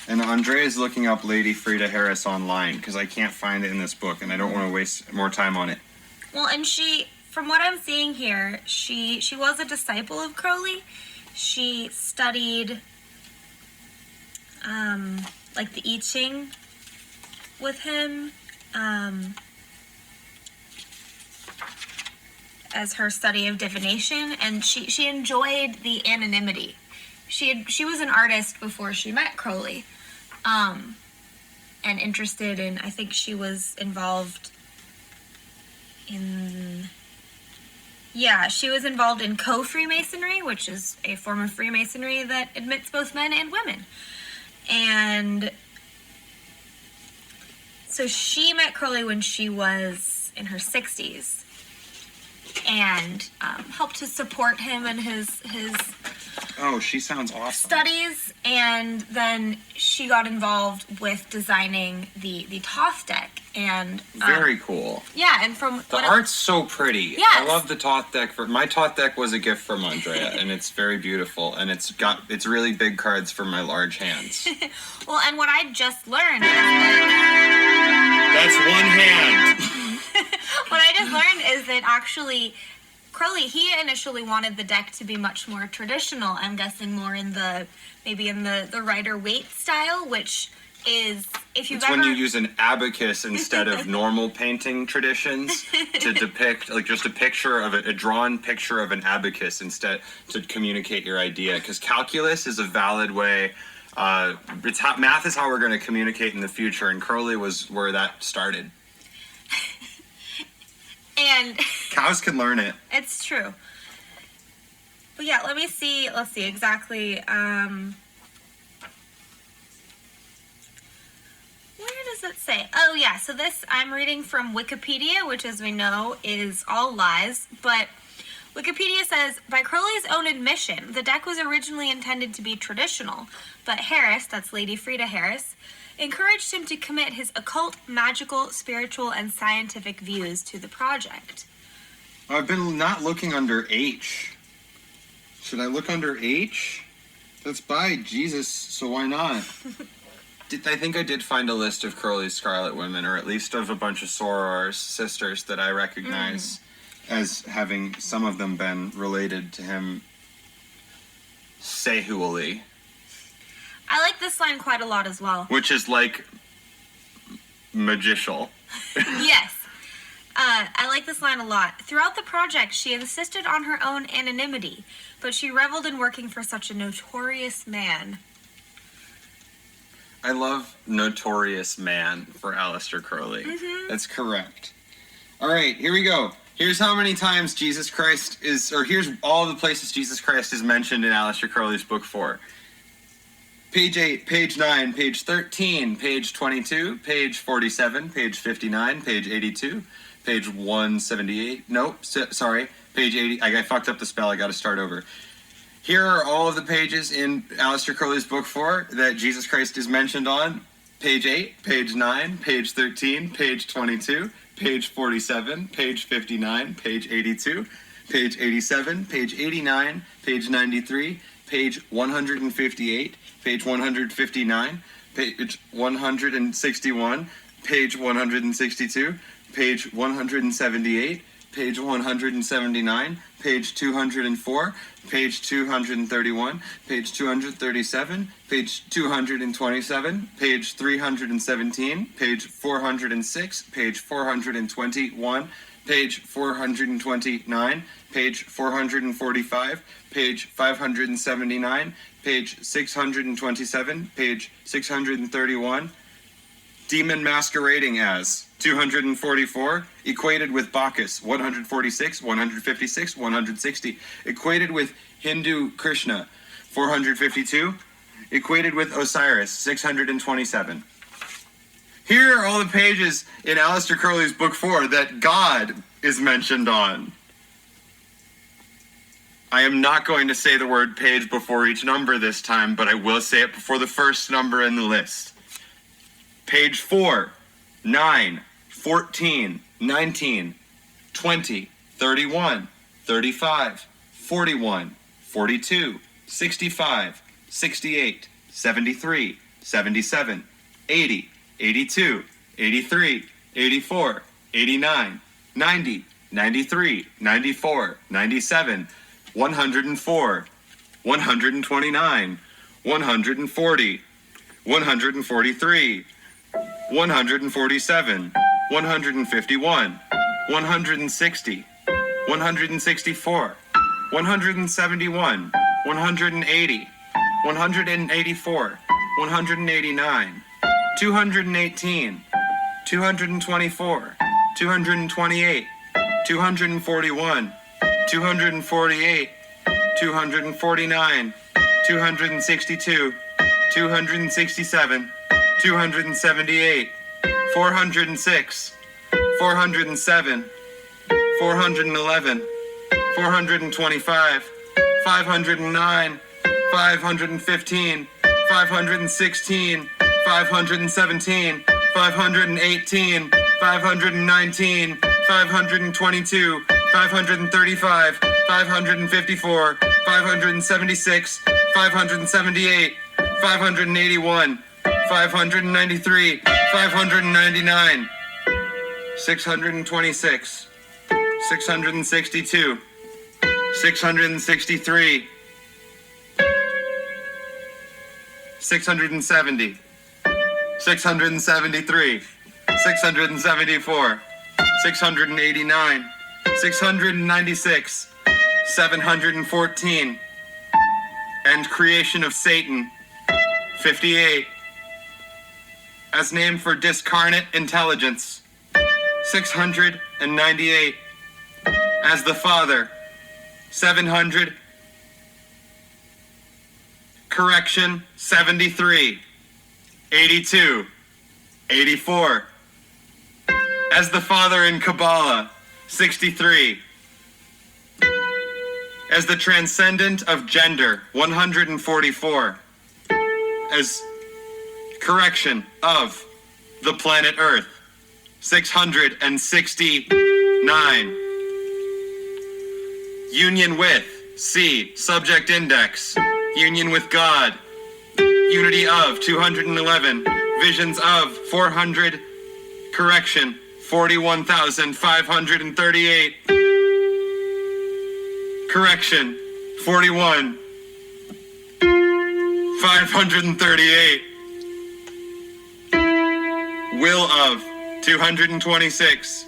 [SPEAKER 1] And Andrea is looking up Lady Frida Harris online because I can't find it in this book and I don't want to waste more time on it.
[SPEAKER 2] Well, and she, from what I'm seeing here, she was a disciple of Crowley. She studied, like the I Ching with him, as her study of divination, and she enjoyed the anonymity. She was an artist before she met Crowley, and interested in, I think she was involved in, she was involved in co-Freemasonry, which is a form of Freemasonry that admits both men and women. And so she met Crowley when she was in her 60s, and helped to support him in his
[SPEAKER 1] Oh, she sounds awesome.
[SPEAKER 2] studies, and then she got involved with designing the Thoth deck, and
[SPEAKER 1] Very cool.
[SPEAKER 2] yeah, and from
[SPEAKER 1] The
[SPEAKER 2] what
[SPEAKER 1] art's so pretty.
[SPEAKER 2] Yes.
[SPEAKER 1] I love the Thoth deck. My Thoth deck was a gift from Andrea, and it's very beautiful, and it's really big cards for my large hands.
[SPEAKER 2] well, and what I just learned,
[SPEAKER 1] That's one hand.
[SPEAKER 2] what I just learned is that actually Crowley, he initially wanted the deck to be much more traditional. I'm guessing more in the Rider-Waite style, which is, if you've
[SPEAKER 1] It's
[SPEAKER 2] ever...
[SPEAKER 1] when you use an abacus instead of normal painting traditions to depict, like, just a drawn picture of an abacus instead to communicate your idea. Because calculus is a valid way. Math is how we're going to communicate in the future, and Crowley was where that started.
[SPEAKER 2] And
[SPEAKER 1] Cows can learn it.
[SPEAKER 2] it's true. But yeah, let's see exactly, where does it say? Oh yeah, so this, I'm reading from Wikipedia, which as we know is all lies, but Wikipedia says, by Crowley's own admission, the deck was originally intended to be traditional, but Harris, that's Lady Frida Harris, encouraged him to commit his occult, magical, spiritual, and scientific views to the project.
[SPEAKER 1] I've been not looking under H. Should I look under H? That's by Jesus, so why not? I think I did find a list of Crowley's Scarlet Women, or at least of a bunch of sorors, sisters that I recognize as having some of them been related to him sehually.
[SPEAKER 2] I like this line quite a lot as well.
[SPEAKER 1] Which is like magicial.
[SPEAKER 2] Yes. I like this line a lot. Throughout the project, she insisted on her own anonymity, but she reveled in working for such a notorious man.
[SPEAKER 1] I love notorious man for Aleister Crowley. Mm-hmm. That's correct. All right, here we go. Here's how many times Jesus Christ is, or here's all the places Jesus Christ is mentioned in Aleister Crowley's book 4. Page 8, page 9, page 13, page 22, page 47, page 59, page 82, page 178. Nope, sorry, page 80. I fucked up the spell. I got to start over. Here are all of the pages in Aleister Crowley's book 4 that Jesus Christ is mentioned on. Page 8, page 9, page 13, page 22, page 47, page 59, page 82, page 87, page 89, page 93, page 158, page 159, page 161, page 162, page 178,
[SPEAKER 5] page 179, page 204, page 231, page 237, page 227, page 317, page 406, page 421, page 429, page 445, page 579, page 627, page 631, demon masquerading as 244, equated with Bacchus 146, 156, 160, equated with Hindu Krishna 452, equated with Osiris 627. Here are all the pages in Aleister Crowley's Book 4 that God is mentioned on. I am not going to say the word page before each number this time, but I will say it before the first number in the list. Page 4, 9, 14, 19, 20, 31, 35, 41, 42, 65, 68, 73, 77, 80, 82, 83, 84, 89, 90, 93, 94, 97, 104, 129, 140, 143, 147, 151, 160, 164, 171, 180, 184, 189, 218, 224, 228, 241, 248, 249, 262, 267, 278, 406, 407, 411, 425, 509, 515, 516, 517, 518, 519, 522, 535, 554, 576, 578, 581, 593, 599, 626, 662, 663, 670, 673, 674, 689, 696, 714, and creation of Satan, 58, as named for discarnate intelligence, 698, as the Father, 700, correction, 73, 82, 84, as the Father in Kabbalah, 63, as the transcendent of gender, 144, as correction of the planet Earth, 669, union with, C, subject index, union with God, unity of, 211, visions of, 400, correction, 41,538, correction, 41, 538, will of, 226,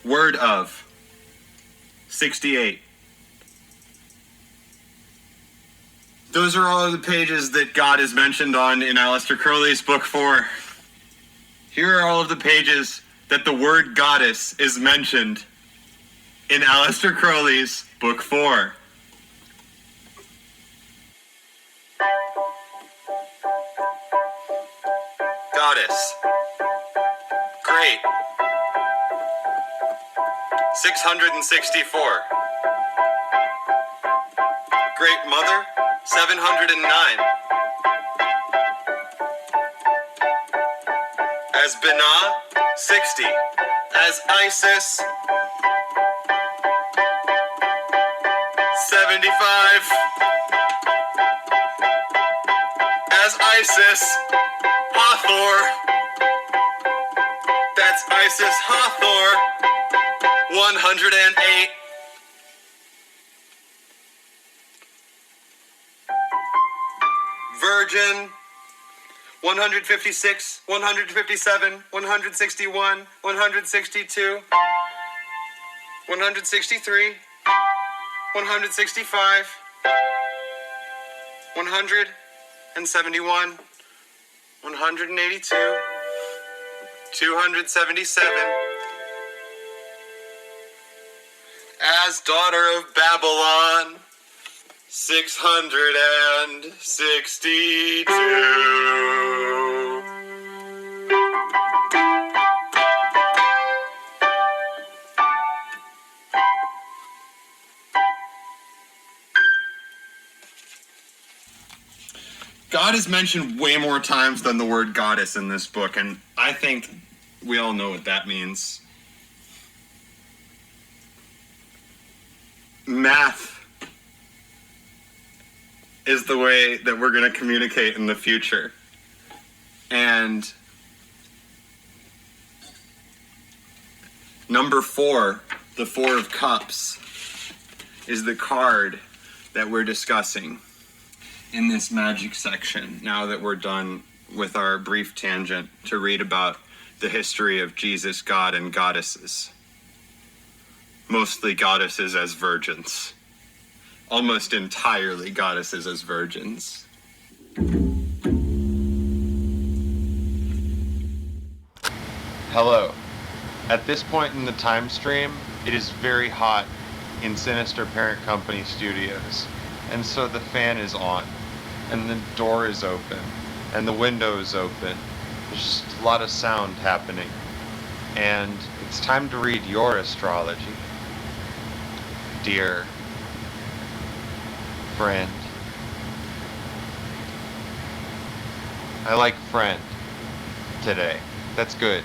[SPEAKER 5] word of, 68. Those are all of the pages that God is mentioned on in Aleister Crowley's Book 4. Here are all of the pages that the word goddess is mentioned in Aleister Crowley's Book 4. Goddess. Great. 664. Great Mother. 709. As Binah, 60. As Isis, 75. As Isis, Hathor. That's Isis Hathor, 108. Virgin, 156, 157, 161, 162, 163, 165, 171, 182, 277. As daughter of Babylon, 662. God is mentioned way more times than the word goddess in this book, and I think we all know what that means. Math is the way that we're going to communicate in the future. And number 4, the 4 of Cups, is the card that we're discussing in this magic section, now that we're done with our brief tangent to read about the history of Jesus, God, and goddesses. Mostly goddesses as virgins. Almost entirely goddesses as virgins.
[SPEAKER 3] Hello. At this point in the time stream, it is very hot in Sinister Parent Company studios, and so the fan is on, and the door is open, and the window is open. There's just a lot of sound happening, and it's time to read your astrology. Dear friend. I like friend today. That's good.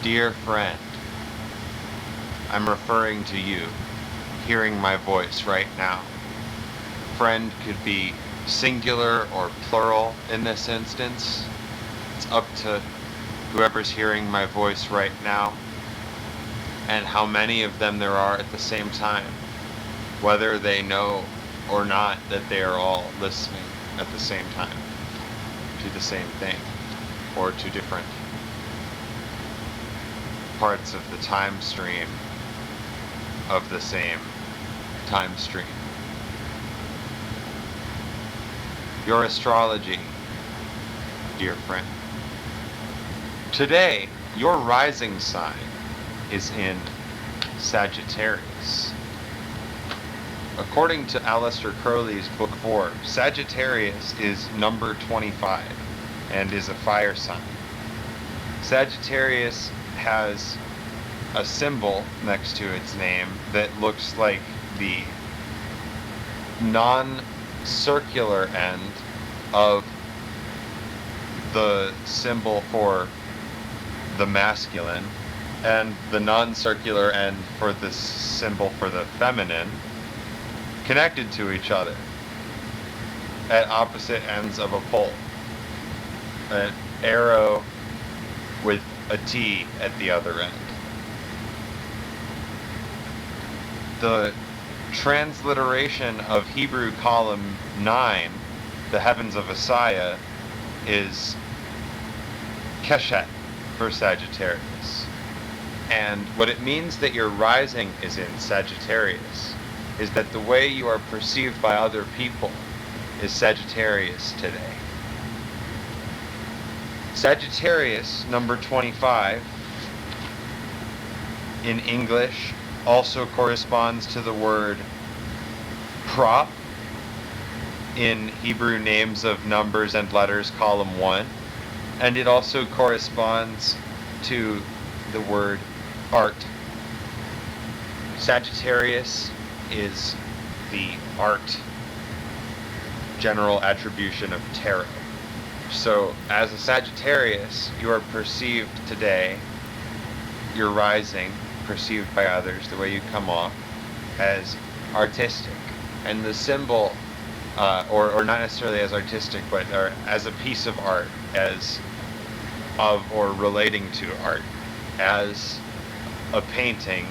[SPEAKER 3] Dear friend, I'm referring to you, hearing my voice right now. Friend could be singular or plural in this instance. It's up to whoever's hearing my voice right now and how many of them there are at the same time, whether they know or not that they are all listening at the same time to the same thing or to different parts of the time stream of the same time stream. Your astrology, dear friend. Today, your rising sign is in Sagittarius. According to Aleister Crowley's Book 4, Sagittarius is number 25 and is a fire sign. Sagittarius has a symbol next to its name that looks like the non-circular end of the symbol for the masculine and the non-circular end for the symbol for the feminine, connected to each other at opposite ends of a pole. An arrow with a T at the other end. The transliteration of Hebrew column 9, the heavens of Asaya, is Keshet for Sagittarius. And what it means that your rising is in Sagittarius is that the way you are perceived by other people is Sagittarius today. Sagittarius, number 25, in English also corresponds to the word prop in Hebrew names of numbers and letters, column 1, and it also corresponds to the word art. Sagittarius is the art
[SPEAKER 6] general attribution of tarot. So, as a Sagittarius, you are perceived today, your rising, perceived by others, the way you come off, as artistic. And the symbol, or not necessarily as artistic, but as a piece of art, as of or relating to art, as a painting,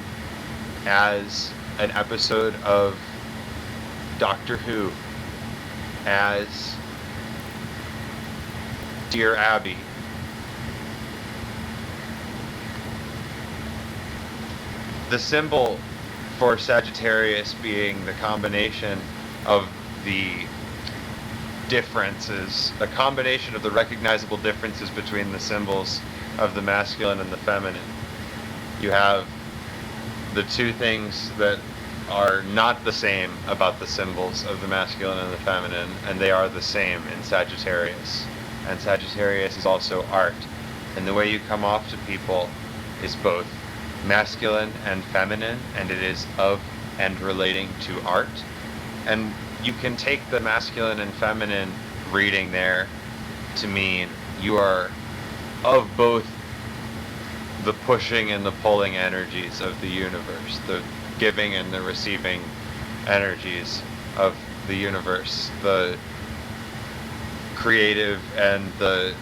[SPEAKER 6] as an episode of Doctor Who, as Dear Abby. The symbol for Sagittarius being the combination of the differences, a combination of the recognizable differences between the symbols of the masculine and the feminine. You have the two things that are not the same about the symbols of the masculine and the feminine, and they are the same in Sagittarius. And Sagittarius is also art. And the way you come off to people is both masculine and feminine, and it is of and relating to art. And you can take the masculine and feminine reading there to mean you are of both the pushing and the pulling energies of the universe, the giving and the receiving energies of the universe, the creative and the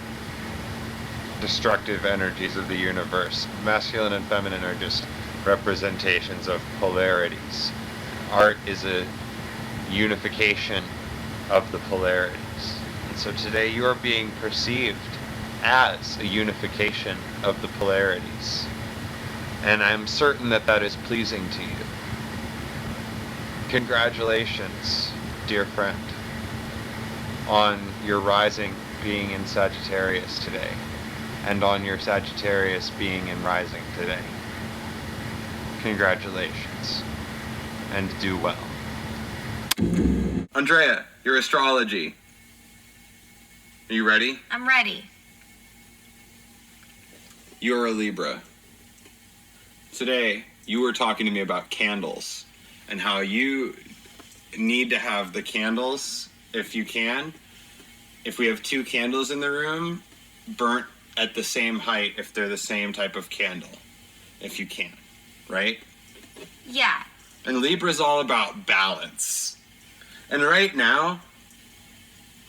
[SPEAKER 6] destructive energies of the universe. Masculine and feminine are just representations of polarities. Art is a unification of the polarities. And so today you are being perceived as a unification of the polarities. And I'm certain that that is pleasing to you. Congratulations, dear friend, on your rising being in Sagittarius today, and on your Sagittarius being in rising today. Congratulations, and do well.
[SPEAKER 5] Andrea, your astrology. Are you ready?
[SPEAKER 2] I'm ready.
[SPEAKER 5] You're a Libra. Today, you were talking to me about candles and how you need to have the candles, if you can. If we have two candles in the room, burnt at the same height if they're the same type of candle, if you can, right?
[SPEAKER 2] Yeah.
[SPEAKER 5] And Libra's all about balance. And right now,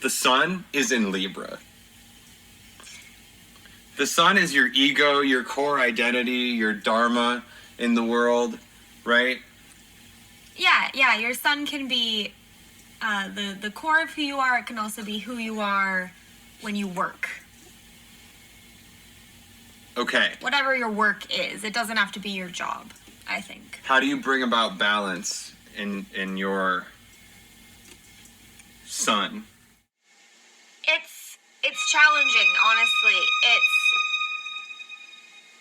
[SPEAKER 5] the sun is in Libra. The sun is your ego, your core identity, your dharma in the world, right?
[SPEAKER 2] Yeah, your sun can be the core of who you are. It can also be who you are when you work.
[SPEAKER 5] Okay.
[SPEAKER 2] Whatever your work is, it doesn't have to be your job, I think.
[SPEAKER 5] How do you bring about balance in your sun?
[SPEAKER 2] It's challenging, honestly.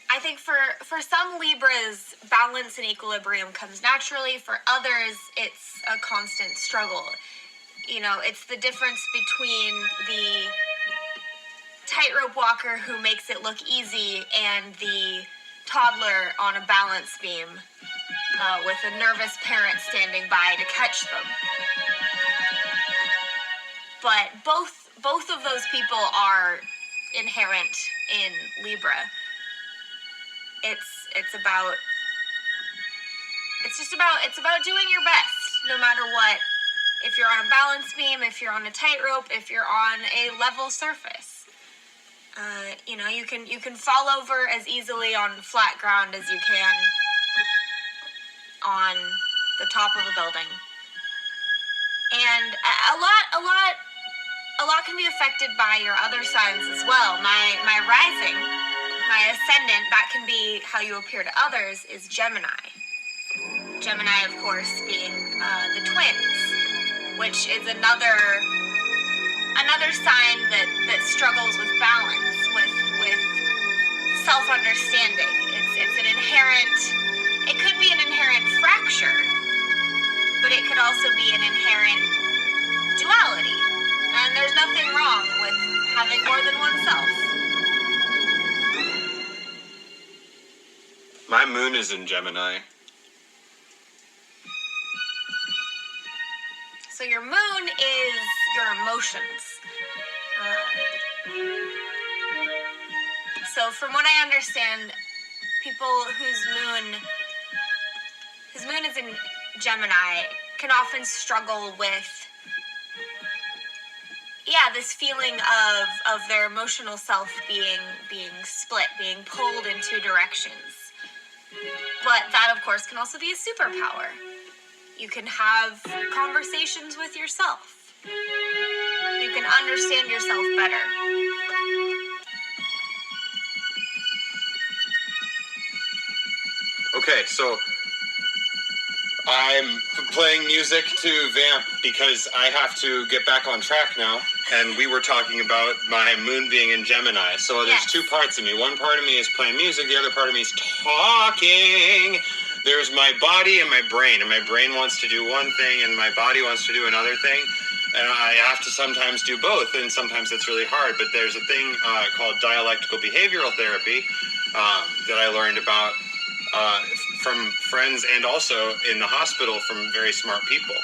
[SPEAKER 2] I think for some Libras, balance and equilibrium comes naturally. For others, it's a constant struggle. You know, it's the difference between the tightrope walker who makes it look easy and the toddler on a balance beam with a nervous parent standing by to catch them. But both of those people are inherent in Libra. It's about doing your best, no matter what. If you're on a balance beam, if you're on a tightrope, if you're on a level surface, you can fall over as easily on flat ground as you can on the top of a building. And a lot can be affected by your other signs as well. My rising, my ascendant, that can be how you appear to others, is Gemini. Gemini, of course, being the twins, which is another sign that struggles with balance, with self-understanding. It's an inherent, it could be an inherent fracture, but it could also be an inherent duality. And there's nothing wrong with having more than one self.
[SPEAKER 5] My moon is in Gemini.
[SPEAKER 2] So So your moon is your emotions. So from what I understand, people whose moon is in Gemini can often struggle with, this feeling of their emotional self being split, being pulled in two directions. But that, of course, can also be a superpower. You can have conversations with yourself. You can understand yourself better.
[SPEAKER 5] Okay, so I'm playing music to vamp because I have to get back on track now. And we were talking about my moon being in Gemini. So there's two parts of me. One part of me is playing music. The other part of me is talking. There's my body and my brain. And my brain wants to do one thing and my body wants to do another thing. And I have to sometimes do both. And sometimes it's really hard. But there's a thing called dialectical behavioral therapy that I learned about from friends and also in the hospital from very smart people.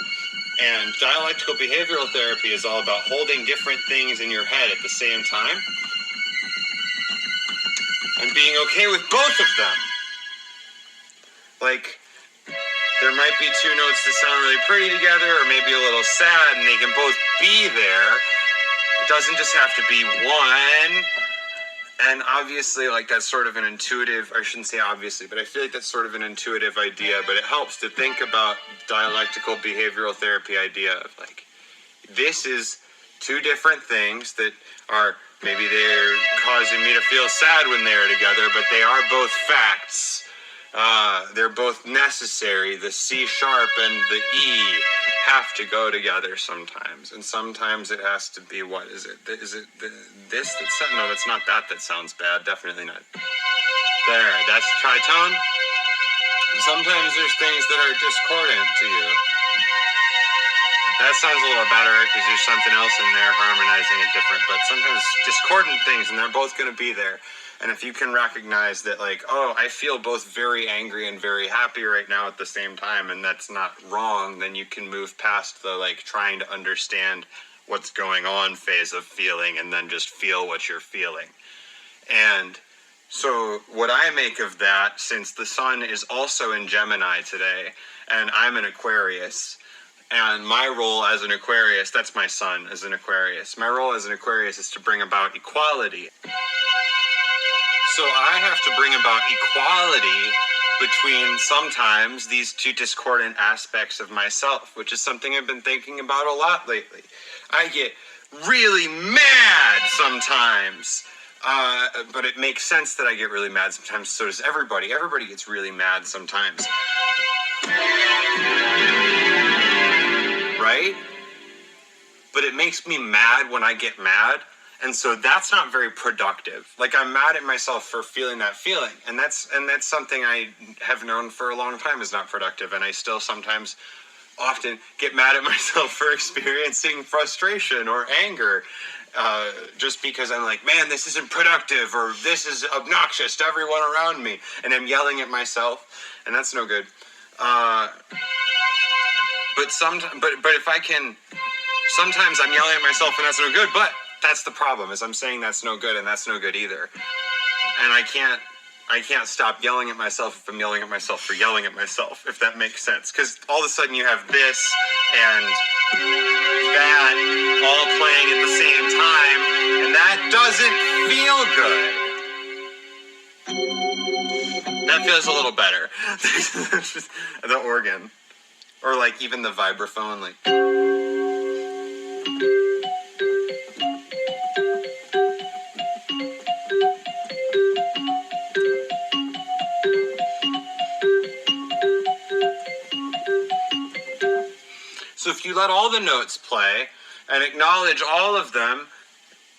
[SPEAKER 5] And dialectical behavioral therapy is all about holding different things in your head at the same time and being okay with both of them. Like, there might be two notes that sound really pretty together or maybe a little sad and they can both be there. It doesn't just have to be one. And obviously, like, that's sort of an intuitive, I shouldn't say obviously, but I feel like that's sort of an intuitive idea, but it helps to think about dialectical behavioral therapy idea of, like, this is two different things that are, maybe they're causing me to feel sad when they're together, but they are both facts. They're both necessary. The C sharp and the E have to go together sometimes. And sometimes it has to be, what is it? Is it this that sounds, no, that's not that sounds bad. Definitely not. There, that's tritone. Sometimes there's things that are discordant to you. That sounds a little better because there's something else in there harmonizing it different. But sometimes discordant things, and they're both going to be there. And if you can recognize that, like, oh, I feel both very angry and very happy right now at the same time, and that's not wrong, then you can move past the, like, trying to understand what's going on phase of feeling and then just feel what you're feeling. And so what I make of that, since the sun is also in Gemini today, and I'm an Aquarius, and my role as an Aquarius, that's my sun as an Aquarius, my role as an Aquarius is to bring about equality. So I have to bring about equality between sometimes these two discordant aspects of myself, which is something I've been thinking about a lot lately. I get really mad sometimes, but it makes sense that I get really mad sometimes. So does everybody. Everybody gets really mad sometimes. Right? But it makes me mad when I get mad. And so that's not very productive. Like, I'm mad at myself for feeling that feeling. And that's something I have known for a long time is not productive. And I still sometimes often get mad at myself for experiencing frustration or anger. Just because I'm like, man, this isn't productive, or this is obnoxious to everyone around me. And I'm yelling at myself, and that's no good. But if I can, sometimes I'm yelling at myself and that's no good, but that's the problem, is I'm saying that's no good and that's no good either. And I can't stop yelling at myself if I'm yelling at myself for yelling at myself, if that makes sense. Because all of a sudden you have this and that all playing at the same time, and that doesn't feel good. That feels a little better. The organ. Or like even the vibraphone, like... So if you let all the notes play and acknowledge all of them,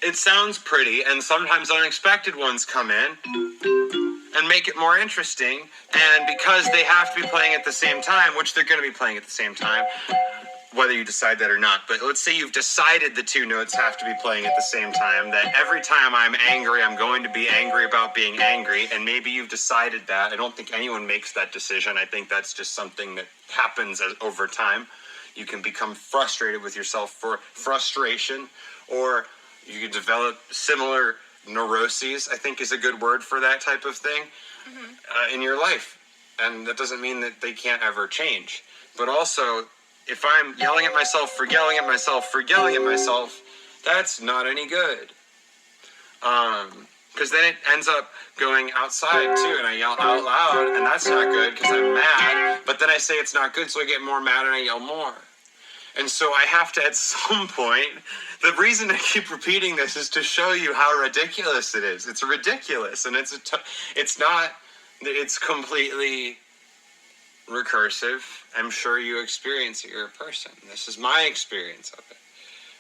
[SPEAKER 5] it sounds pretty, and sometimes unexpected ones come in and make it more interesting. And because they have to be playing at the same time, which they're going to be playing at the same time, whether you decide that or not, but let's say you've decided the two notes have to be playing at the same time, that every time I'm angry, I'm going to be angry about being angry, and maybe you've decided that. I don't think anyone makes that decision. I think that's just something that happens over time. You can become frustrated with yourself for frustration, or you can develop similar neuroses, I think is a good word for that type of thing, in your life. And that doesn't mean that they can't ever change. But also, if I'm yelling at myself for yelling at myself for yelling at myself, that's not any good. Because then it ends up going outside too, and I yell out loud, and that's not good because I'm mad. But then I say it's not good, so I get more mad and I yell more. And so I have to, at some point, the reason I keep repeating this is to show you how ridiculous it is. It's ridiculous, and it's completely recursive. I'm sure you experience it. You're a person. This is my experience of it.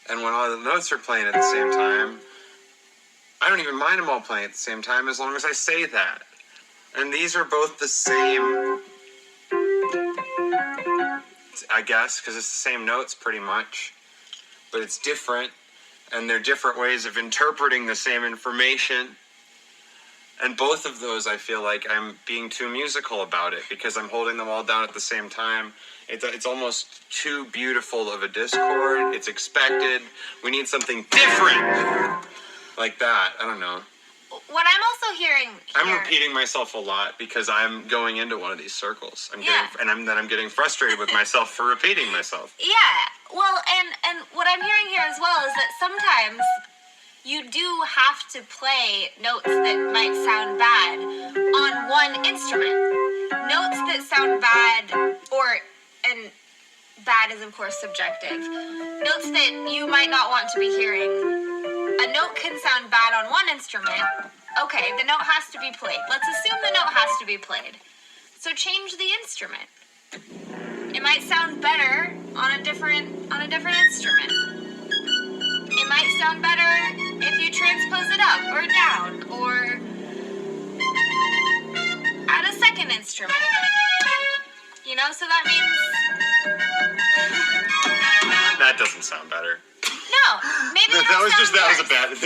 [SPEAKER 5] And when all the notes are playing at the same time, I don't even mind them all playing at the same time as long as I say that. And these are both the same, I guess, because it's the same notes pretty much. But it's different, and they're different ways of interpreting the same information. And both of those, I feel like I'm being too musical about it because I'm holding them all down at the same time. It's almost too beautiful of a discord. It's expected. We need something different like that. I don't know.
[SPEAKER 2] What I'm also hearing here,
[SPEAKER 5] I'm repeating myself a lot because I'm going into one of these circles. I'm getting frustrated with myself for repeating myself.
[SPEAKER 2] Yeah. Well, and what I'm hearing here as well is that sometimes you do have to play notes that might sound bad on one instrument. Notes that sound bad, and bad is of course subjective. Notes that you might not want to be hearing. A note can sound bad on one instrument. Okay, the note has to be played. Let's assume the note has to be played. So change the instrument. It might sound better on a different instrument. It might sound better if you transpose it up or down or add a second instrument. You know, so that means
[SPEAKER 5] that doesn't sound better.
[SPEAKER 2] No, maybe
[SPEAKER 5] that was a bad.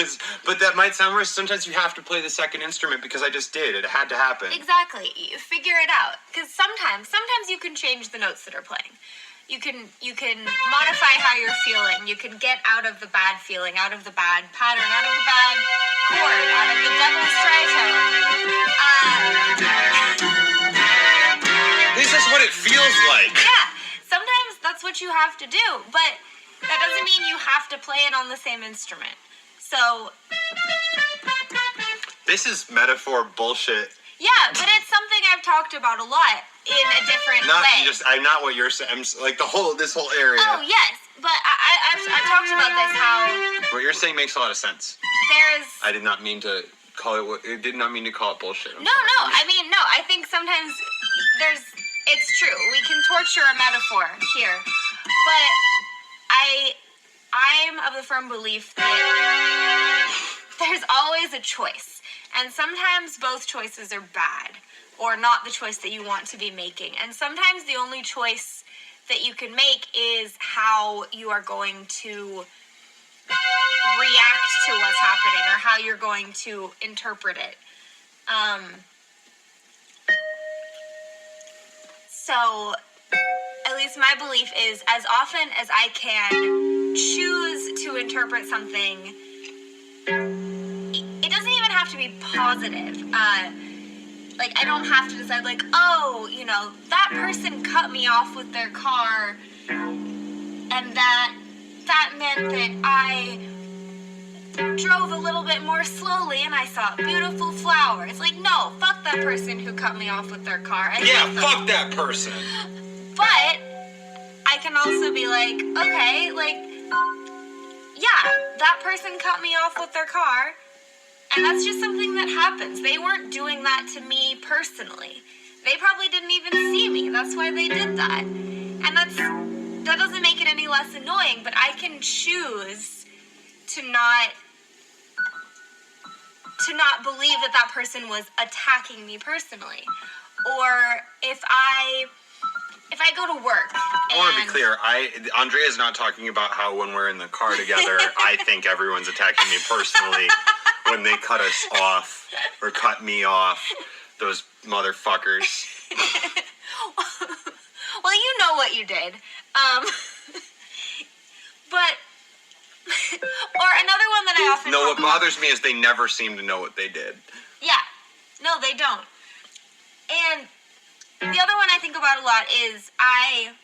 [SPEAKER 5] But that might sound worse. Sometimes you have to play the second instrument because I just did. It had to happen.
[SPEAKER 2] Exactly. You figure it out. Because sometimes you can change the notes that are playing. You can modify how you're feeling. You can get out of the bad feeling, out of the bad pattern, out of the bad chord, out of the devil's tritone.
[SPEAKER 5] This is what it feels like.
[SPEAKER 2] Yeah. Sometimes that's what you have to do, but that doesn't mean you have to play it on the same instrument. So
[SPEAKER 5] this is metaphor bullshit.
[SPEAKER 2] Yeah, but it's something I've talked about a lot in a different way.
[SPEAKER 5] Not what you're saying. I'm like this whole area.
[SPEAKER 2] Oh yes, but I've talked about this. How
[SPEAKER 5] what you're saying makes a lot of sense. I did not mean to call it. Did not mean to call it bullshit.
[SPEAKER 2] No. I think sometimes it's true. We can torture a metaphor here, but I'm of the firm belief that there's always a choice. And sometimes both choices are bad or not the choice that you want to be making. And sometimes the only choice that you can make is how you are going to react to what's happening or how you're going to interpret it. So at least my belief is as often as I can choose to interpret something, it doesn't even have to be positive. Like, I don't have to decide, like, oh, you know, that person cut me off with their car, and that meant that I drove a little bit more slowly and I saw beautiful flowers. Like, no, fuck that person who cut me off with their car.
[SPEAKER 5] Fuck that person.
[SPEAKER 2] But I can also be like, okay, like, yeah, that person cut me off with their car, and that's just something that happens. They weren't doing that to me personally. They probably didn't even see me. That's why they did that. And that doesn't make it any less annoying, but I can choose to not believe that person was attacking me personally. Or if I go to work.
[SPEAKER 5] I want to be clear. Andrea is not talking about how when we're in the car together, I think everyone's attacking me personally when they cut us off or cut me off. Those motherfuckers.
[SPEAKER 2] Well, you know what you did. But, or another one that I often
[SPEAKER 5] No, what
[SPEAKER 2] talk about-
[SPEAKER 5] bothers me is they never seem to know what they did.
[SPEAKER 2] Yeah. No, they don't. And the other one I think about a lot is I've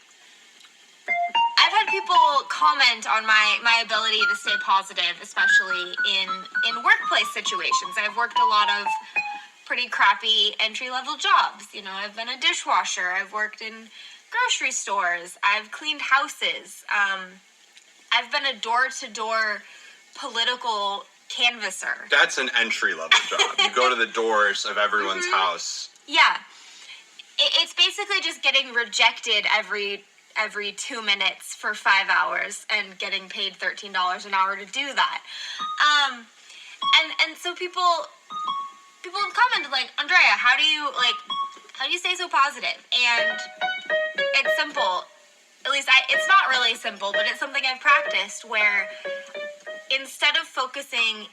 [SPEAKER 2] had people comment on my ability to stay positive, especially in workplace situations. I've worked a lot of pretty crappy entry-level jobs. You know, I've been a dishwasher. I've worked in grocery stores. I've cleaned houses. I've been a door-to-door political canvasser.
[SPEAKER 5] That's an entry-level job. You go to the doors of everyone's house.
[SPEAKER 2] Yeah. It's basically just getting rejected every 2 minutes for 5 hours and getting paid $13 an hour to do that. And so people have commented like, Andrea, how do you stay so positive? And it's simple. At least it's not really simple, but it's something I've practiced where instead of focusing,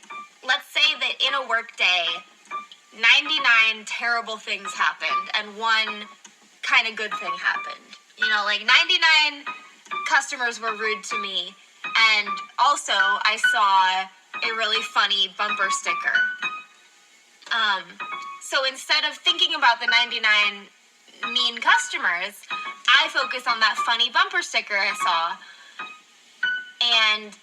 [SPEAKER 2] let's say that in a work day, 99 terrible things happened and one kind of good thing happened. You know, like 99 customers were rude to me, and also I saw a really funny bumper sticker. So instead of thinking about the 99 mean customers, I focus on that funny bumper sticker I saw, and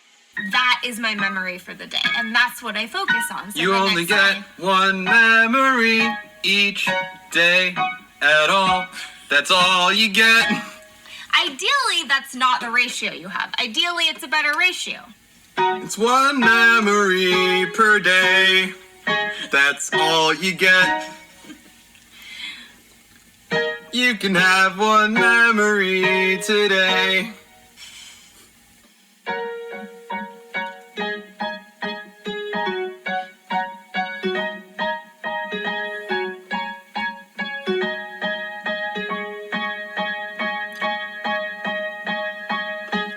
[SPEAKER 2] that is my memory for the day, and that's what I focus on. So
[SPEAKER 5] You
[SPEAKER 2] the
[SPEAKER 5] only
[SPEAKER 2] next
[SPEAKER 5] get
[SPEAKER 2] time-
[SPEAKER 5] one memory each day at all. That's all you get.
[SPEAKER 2] Ideally, that's not the ratio you have. Ideally, it's a better ratio.
[SPEAKER 5] It's one memory per day. That's all you get. You can have one memory today.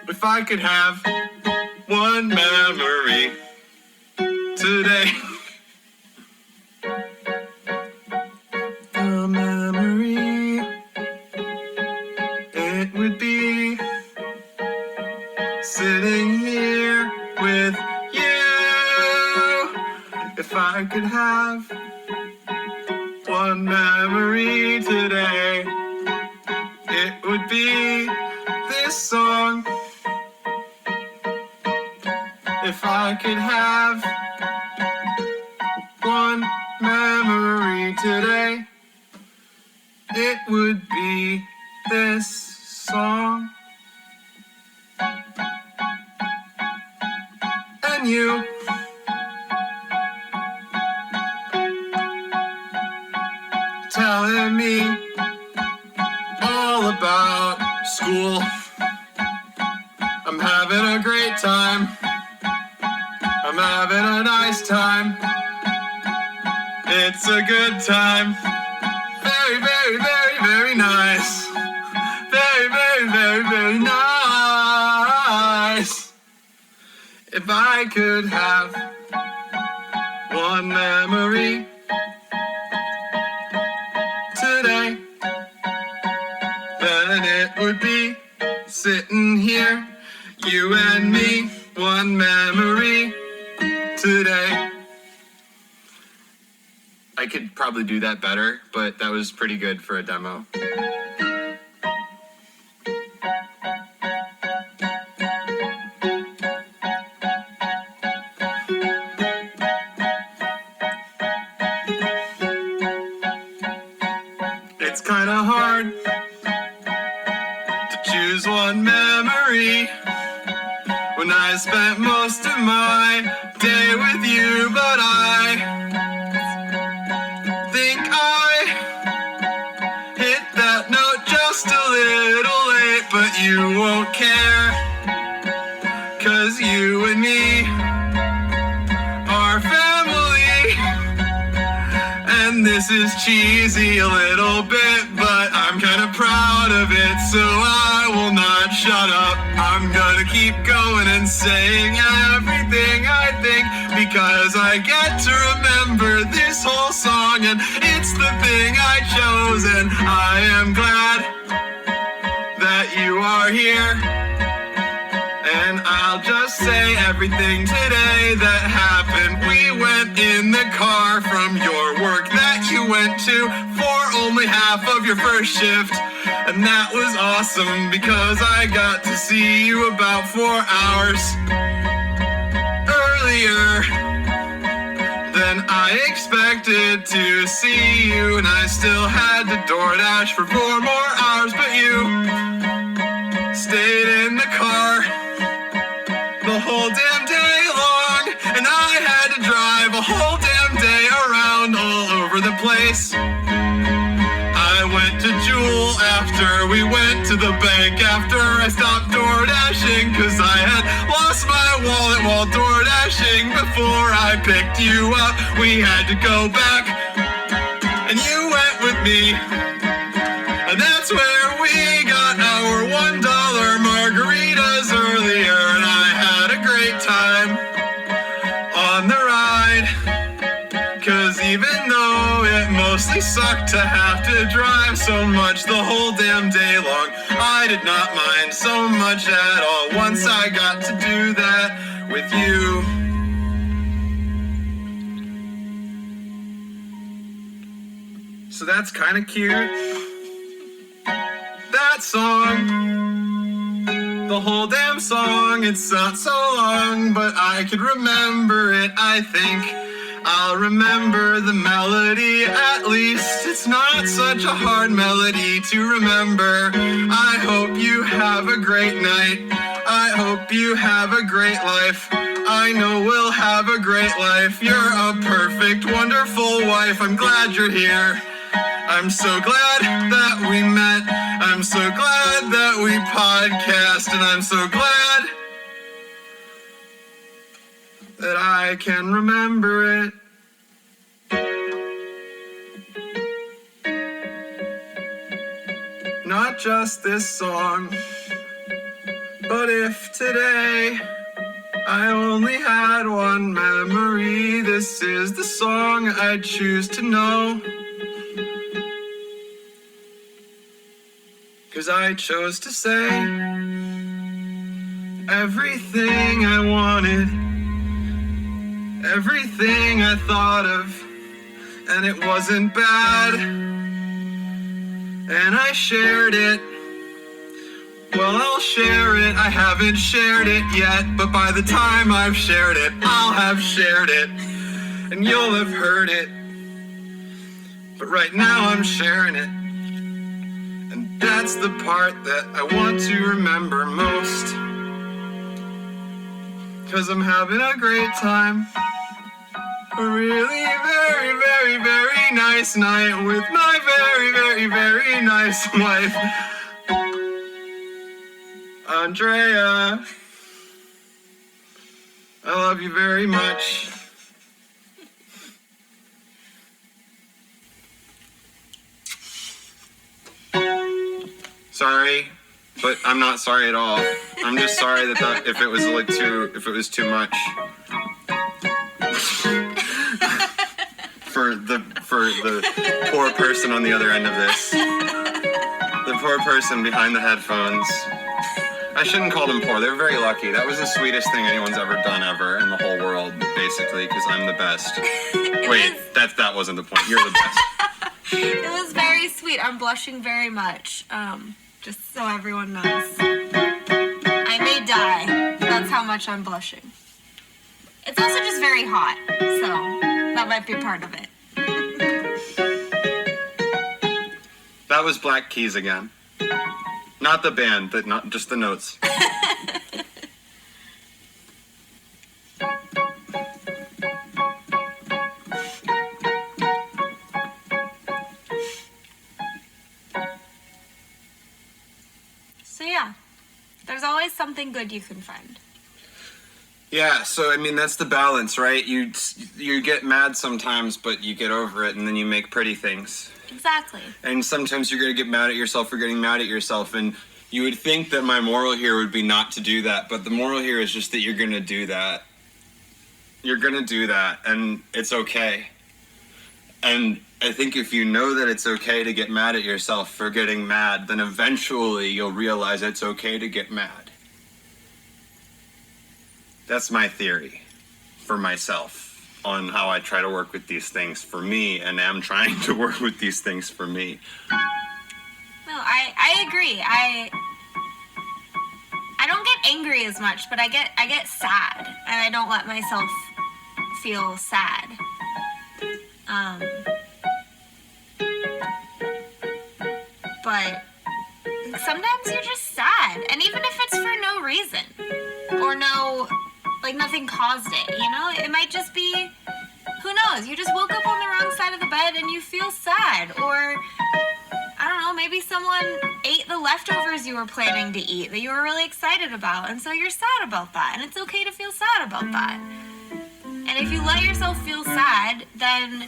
[SPEAKER 5] If I could have one memory today. A memory, it would be sitting here with you. If I could have one memory today, it would be this song. If I could have one memory today, it would be this song. And you. Telling me all about school. I'm having a great time. I'm having a nice time. It's a good time. Very, very, very, very nice. Very, very, very, very nice. If I could have one memory today, then it would be sitting here, you and me, one memory today. I could probably do that better, but that was pretty good for a demo. It's kind of hard to choose one memory when I spent most of my day with you, but I think I hit that note just a little late, but you won't care, 'cause you and me are family, and this is cheesy a little bit, but I'm kind of proud of it, so I will not shut up. I'm gonna keep going and saying everything I think, because I get to remember this whole song, and it's the thing I chose, and I am glad that you are here, and and I'll just say everything today that happened. We went in the car from your work that you went to for only half of your first shift. And that was awesome because I got to see you about 4 hours earlier than I expected to see you. And I still had to DoorDash for 4 more hours, but you stayed in the car the whole damn day long. And I had to drive a whole damn day around all over the place. I went to Jewel after we went to the bank after I stopped door dashing, cause I had lost my wallet while door dashing. Before I picked you up, we had to go back, and you went with me, and that's where we got our $1 margaritas earlier, and I had a great time on the ride. Cause even though it mostly sucked to have to drive so much the whole damn day long, I did not mind so much at all once I got to do that with you. So that's kind of cute. That song, the whole damn song, it's not so long, but I could remember it, I think. I'll remember the melody at least. It's not such a hard melody to remember. I hope you have a great night. I hope you have a great life. I know we'll have a great life. You're a perfect, wonderful wife. I'm glad you're here. I'm so glad that we met. I'm so glad that we podcast. And I'm so glad that I can remember it. Not just this song, but if today I only had one memory, this is the song I'd choose to know. 'Cause I chose to say everything I wanted, everything I thought of, and it wasn't bad, and I shared it. Well, I'll share it, I haven't shared it yet, but by the time I've shared it, I'll have shared it, and you'll have heard it. But right now I'm sharing it, and that's the part that I want to remember most. 'Cause I'm having a great time. A really very, very, very nice night with my very, very, very nice wife, Andrea. I love you very much. Sorry, but I'm not sorry at all. I'm just sorry that if it was too much. For the poor person on the other end of this. The poor person behind the headphones. I shouldn't call them poor. They're very lucky. That was the sweetest thing anyone's ever done ever in the whole world, basically, because I'm the best. Wait, that wasn't the point. You're the best.
[SPEAKER 2] It was very sweet. I'm blushing very much. Just so everyone knows. I may die. That's how much I'm blushing. It's also just very hot, so that might be part of it.
[SPEAKER 5] That was Black Keys again. Not the band, but not just the notes.
[SPEAKER 2] So yeah, there's always something good you can find.
[SPEAKER 5] Yeah, so I mean that's the balance, right? You get mad sometimes, but you get over it, and then you make pretty things.
[SPEAKER 2] Exactly.
[SPEAKER 5] And sometimes you're gonna get mad at yourself for getting mad at yourself, and you would think that my moral here would be not to do that, but the moral here is just that you're gonna do that. You're gonna do that, and it's okay. And I think if you know that it's okay to get mad at yourself for getting mad, then eventually you'll realize it's okay to get mad. That's my theory for myself on how I try to work with these things for me, and am trying to work with these things for me.
[SPEAKER 2] No, I agree. I don't get angry as much, but I get sad, and I don't let myself feel sad. But sometimes you're just sad, and even if it's for no reason, or nothing caused it, it might just be, who knows, you just woke up on the wrong side of the bed and you feel sad, or I don't know, maybe someone ate the leftovers you were planning to eat that you were really excited about, and so you're sad about that, and it's okay to feel sad about that. And if you let yourself feel sad, then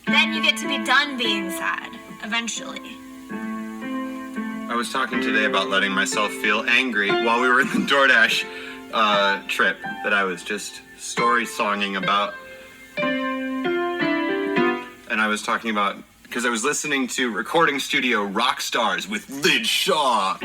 [SPEAKER 2] you get to be done being sad, eventually.
[SPEAKER 5] I was talking today about letting myself feel angry while we were in the DoorDash trip that I was just story-songing about. And I was talking about, because I was listening to Recording Studio Rock Stars with Lid Shaw.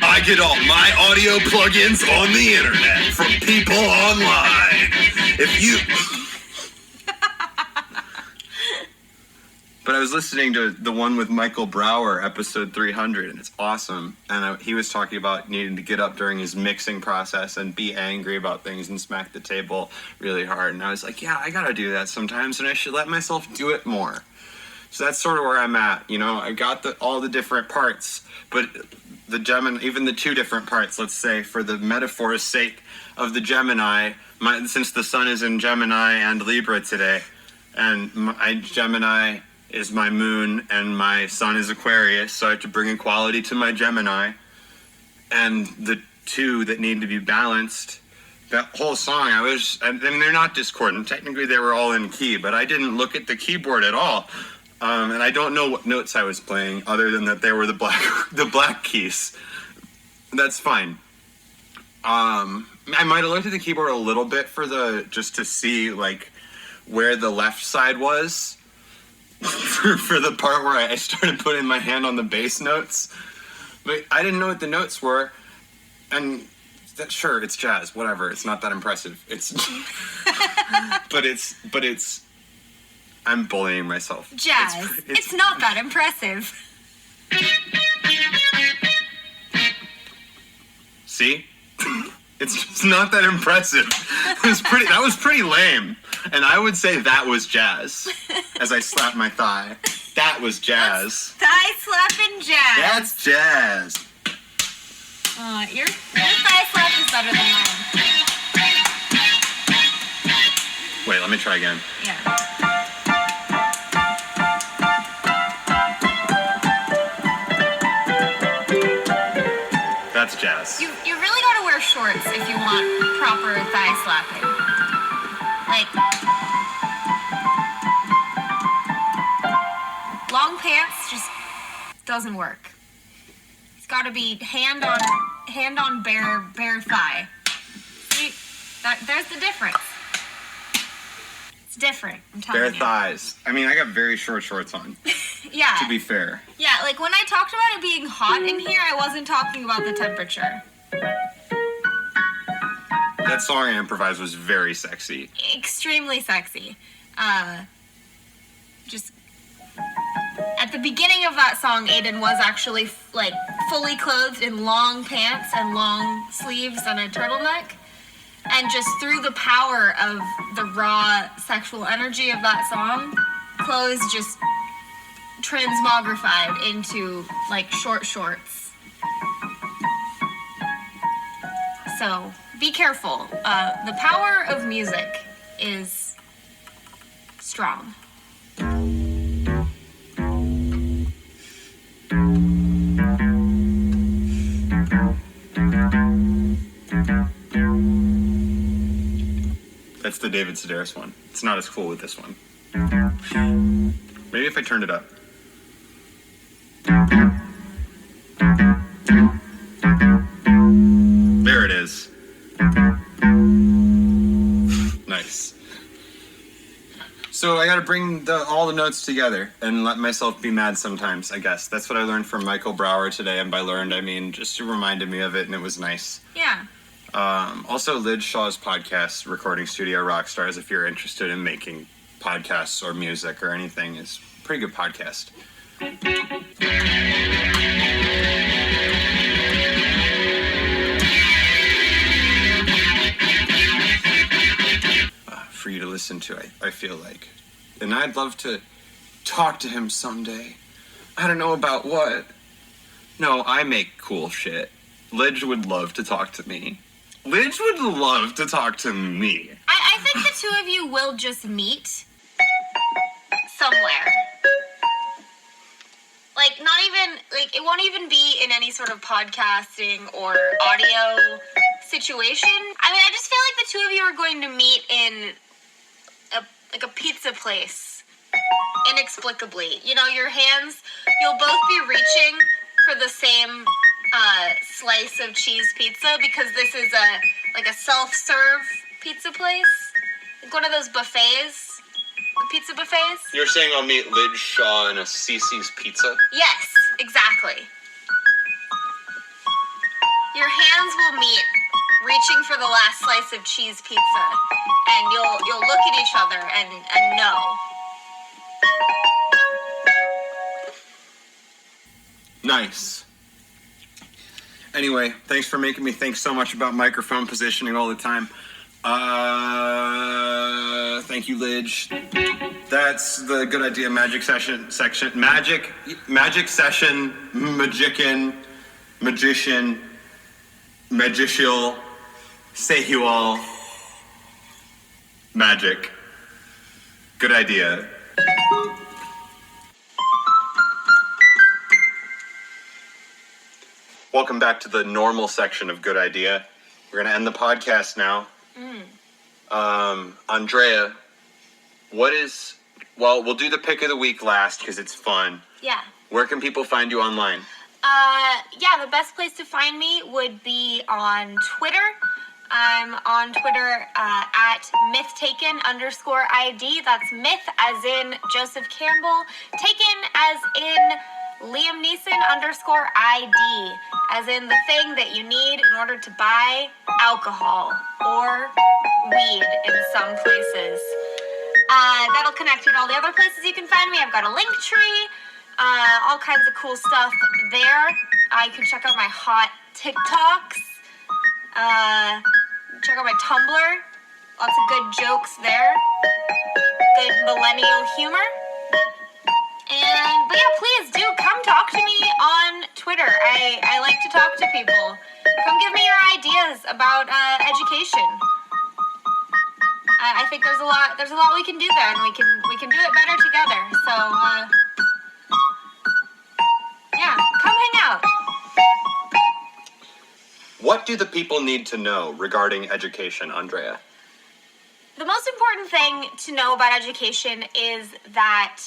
[SPEAKER 5] I get all my audio plugins on the internet from people online. If you... But I was listening to the one with Michael Brower, episode 300, and it's awesome. And he was talking about needing to get up during his mixing process and be angry about things and smack the table really hard. And I was like, yeah, I gotta do that sometimes, and I should let myself do it more. So that's sort of where I'm at. I got all the different parts, but the Gemini, even the two different parts, let's say, for the metaphor's sake of the Gemini, since the sun is in Gemini and Libra today, and my Gemini is my moon and my sun is Aquarius, so I have to bring equality to my Gemini. And the two that need to be balanced, that whole song, they're not discordant. Technically they were all in key, but I didn't look at the keyboard at all. And I don't know what notes I was playing other than that they were the black keys. That's fine. I might have looked at the keyboard a little bit just to see where the left side was for the part where I started putting my hand on the bass notes. But I didn't know what the notes were, and sure, it's jazz, whatever. It's not that impressive. But it's. I'm bullying myself.
[SPEAKER 2] Jazz. It's not that impressive.
[SPEAKER 5] See? It's just not that impressive. That was pretty lame. And I would say that was jazz. As I slap my thigh. That was jazz.
[SPEAKER 2] Thigh slapping jazz.
[SPEAKER 5] That's jazz.
[SPEAKER 2] Your thigh slap is better than mine.
[SPEAKER 5] Wait, let me try again.
[SPEAKER 2] Yeah.
[SPEAKER 5] That's jazz.
[SPEAKER 2] You really gotta wear shorts if you want proper thigh slapping. Long pants just doesn't work. It's gotta be hand on bare thigh. See, there's the difference. It's different, I'm telling you.
[SPEAKER 5] Bare thighs. I mean, I got very short shorts on.
[SPEAKER 2] Yeah.
[SPEAKER 5] To be fair.
[SPEAKER 2] Yeah, when I talked about it being hot in here, I wasn't talking about the temperature.
[SPEAKER 5] That song I improvised was very sexy.
[SPEAKER 2] Extremely sexy. Just at the beginning of that song, Aiden was actually fully clothed in long pants and long sleeves and a turtleneck. And just through the power of the raw sexual energy of that song, clothes just transmogrified into short shorts. So be careful. The power of music is strong.
[SPEAKER 5] That's the David Sedaris one. It's not as cool with this one. Maybe if I turned it up. There it is. Nice. So I got to bring all the notes together and let myself be mad sometimes, I guess. That's what I learned from Michael Brower today, and by learned, I mean just reminded me of it, and it was nice.
[SPEAKER 2] Yeah.
[SPEAKER 5] Also, Lid Shaw's podcast, Recording Studio Rockstars, if you're interested in making podcasts or music or anything, is a pretty good podcast. For you to listen to, I feel like. And I'd love to talk to him someday. I don't know about what. No, I make cool shit. Lidge would love to talk to me. Lidge would love to talk to me.
[SPEAKER 2] I think the two of you will just meet somewhere. Like, not even, like, it won't even be in any sort of podcasting or audio situation. I mean, I just feel like the two of you are going to meet in a pizza place, inexplicably. You know, your hands, you'll both be reaching for the same slice of cheese pizza, because this is a self-serve pizza place, like one of those buffets, the pizza buffets.
[SPEAKER 5] You're saying I'll meet Lidge Shaw in a CC's Pizza?
[SPEAKER 2] Yes, exactly. Your hands will meet, reaching for the last slice of cheese pizza, and you'll look at each other and know.
[SPEAKER 5] Nice. Anyway, thanks for making me think so much about microphone positioning all the time. Thank you, Lidge. That's the good idea magic session section. Magic session, magician, magicial, say you all, magic. Good idea. Welcome back to the normal section of Good Idea. We're going to end the podcast now. Andrea, we'll do the pick of the week last because it's fun.
[SPEAKER 2] Yeah.
[SPEAKER 5] Where can people find you online?
[SPEAKER 2] The best place to find me would be on Twitter. I'm on Twitter at mythtaken_ID. That's myth as in Joseph Campbell, taken as in Liam Neeson _ID, as in the thing that you need in order to buy alcohol or weed in some places. That'll connect you to all the other places you can find me. I've got a link tree, all kinds of cool stuff there. You can check out my hot TikToks. Check out my Tumblr. Lots of good jokes there. Good millennial humor. But yeah, please do come talk to me on Twitter. I like to talk to people. Come give me your ideas about education. I think there's a lot we can do there, and we can do it better together. So yeah, come hang out.
[SPEAKER 5] What do the people need to know regarding education, Andrea?
[SPEAKER 2] The most important thing to know about education is that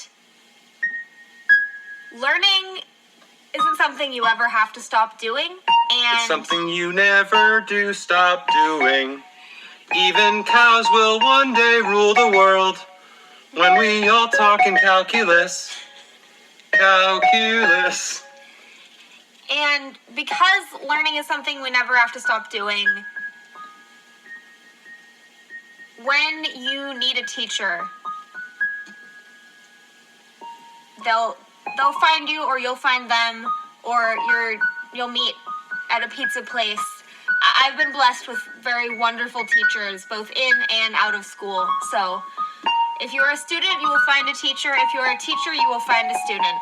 [SPEAKER 2] learning isn't something you ever have to stop doing, and
[SPEAKER 5] It's something you never do stop doing. Even cows will one day rule the world when we all talk in calculus. Calculus.
[SPEAKER 2] And because learning is something we never have to stop doing, when you need a teacher, they'll find you, or you'll find them, or you'll meet at a pizza place. I've been blessed with very wonderful teachers, both in and out of school. So if you're a student, you will find a teacher. If you're a teacher, you will find a student.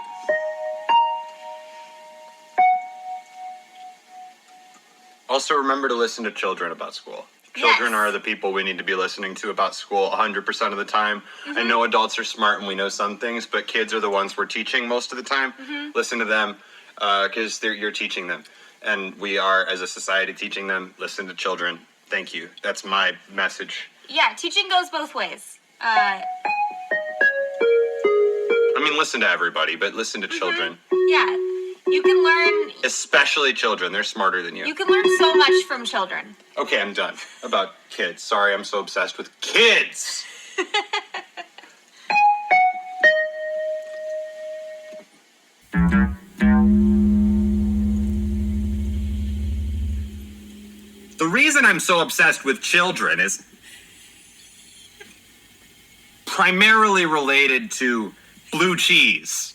[SPEAKER 5] Also, remember to listen to children about school. Children
[SPEAKER 2] Yes.
[SPEAKER 5] are the people we need to be listening to about school 100% of the time. I know adults are smart and we know some things, but kids are the ones we're teaching most of the time. Listen to them because you're teaching them. And we are, as a society, teaching them. Listen to children. Thank you. That's my message.
[SPEAKER 2] Yeah, teaching goes both ways.
[SPEAKER 5] I mean, listen to everybody, but listen to children.
[SPEAKER 2] Yeah, you can learn.
[SPEAKER 5] Especially children. They're smarter than you.
[SPEAKER 2] You can learn so much from children.
[SPEAKER 5] Okay, I'm done about kids. Sorry, I'm so obsessed with kids. The reason I'm so obsessed with children is primarily related to blue cheese.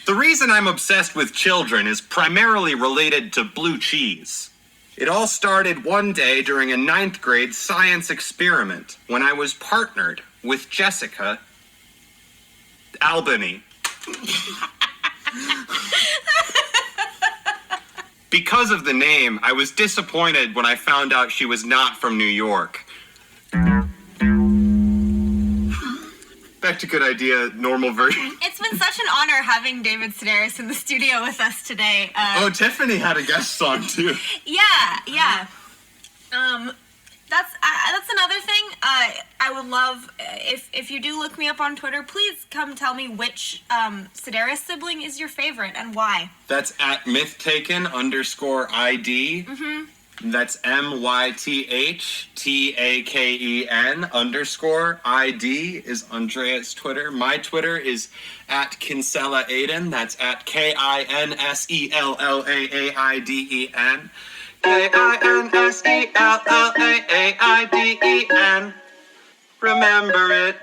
[SPEAKER 5] The reason I'm obsessed with children is primarily related to blue cheese. It all started one day during a 9th grade science experiment when I was partnered with Jessica Albany. Because of the name, I was disappointed when I found out she was not from New York. Back to good idea, normal version.
[SPEAKER 2] It's been such an honor having David Sedaris in the studio with us today.
[SPEAKER 5] Tiffany had a guest song too.
[SPEAKER 2] Yeah. That's another thing. I would love if you do look me up on Twitter, please come tell me which Sedaris sibling is your favorite and why.
[SPEAKER 5] That's at mythtaken_ID. Mm-hmm. That's MYTHTAKEN_ID is Andrea's Twitter. My Twitter is at Kinsella Aiden. That's at KINSELLAAIDEN. KINSELLAAIDEN. Remember it.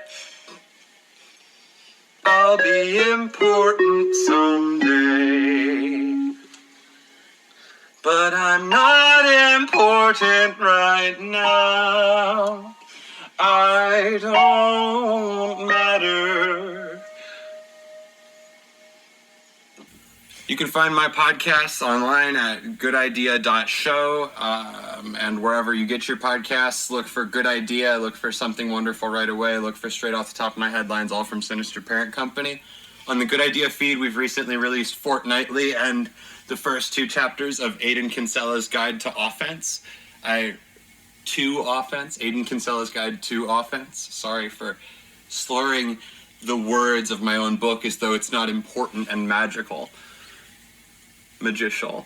[SPEAKER 5] I'll be important someday. But I'm not important right now. I don't matter. You can find my podcasts online at goodidea.show, and wherever you get your podcasts, look for Good Idea, look for Something Wonderful Right Away, look for Straight Off the Top of My Headlines, all from Sinister Parent Company. On the Good Idea feed, we've recently released Fortnightly and the first 2 chapters of Aiden Kinsella's Guide to Offense. Aiden Kinsella's Guide to Offense. Sorry for slurring the words of my own book as though it's not important and magical. Magicial.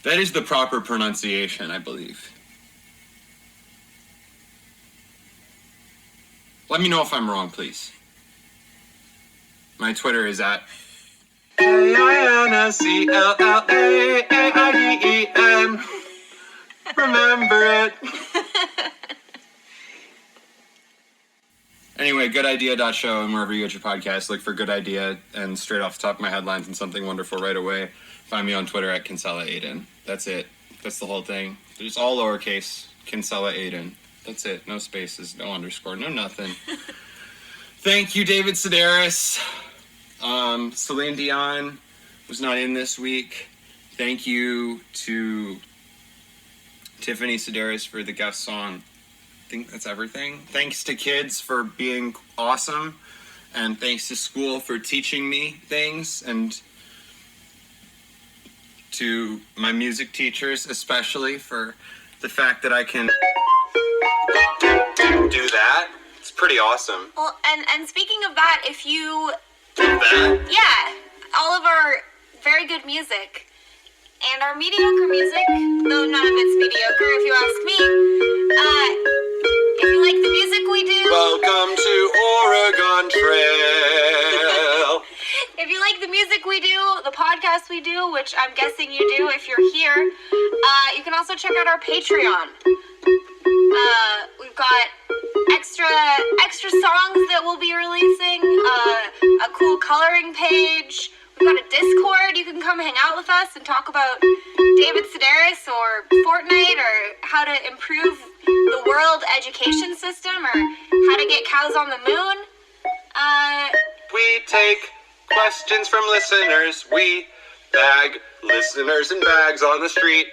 [SPEAKER 5] That is the proper pronunciation, I believe. Let me know if I'm wrong, please. My Twitter is at KINSELLAAIDEN. Remember it. Anyway, goodidea.show, and wherever you get your podcast, look for Good Idea and Straight Off the Top of My Headlines and Something Wonderful Right Away. Find me on Twitter at Kinsella Aiden. That's it. That's the whole thing. There's all lowercase, Kinsella Aiden. That's it. No spaces, no underscore, no nothing. Thank you, David Sedaris. Celine Dion was not in this week. Thank you to Tiffany Sedaris for the guest song. I think that's everything. Thanks to kids for being awesome. And thanks to school for teaching me things. And to my music teachers, especially, for the fact that I can do that. It's pretty awesome.
[SPEAKER 2] Well, and speaking of that, if you...
[SPEAKER 5] That?
[SPEAKER 2] Yeah, all of our very good music and our mediocre music, though none of it's mediocre if you ask me, if you like the music we do...
[SPEAKER 5] Welcome to Oregon Trail.
[SPEAKER 2] If you like the music we do, the podcast we do, which I'm guessing you do if you're here, you can also check out our Patreon. We've got extra songs that we'll be releasing, a cool coloring page. We've got a Discord. You can come hang out with us and talk about David Sedaris or Fortnite or how to improve the world education system or how to get cows on the moon.
[SPEAKER 5] We take questions from listeners. We bag listeners in bags on the street.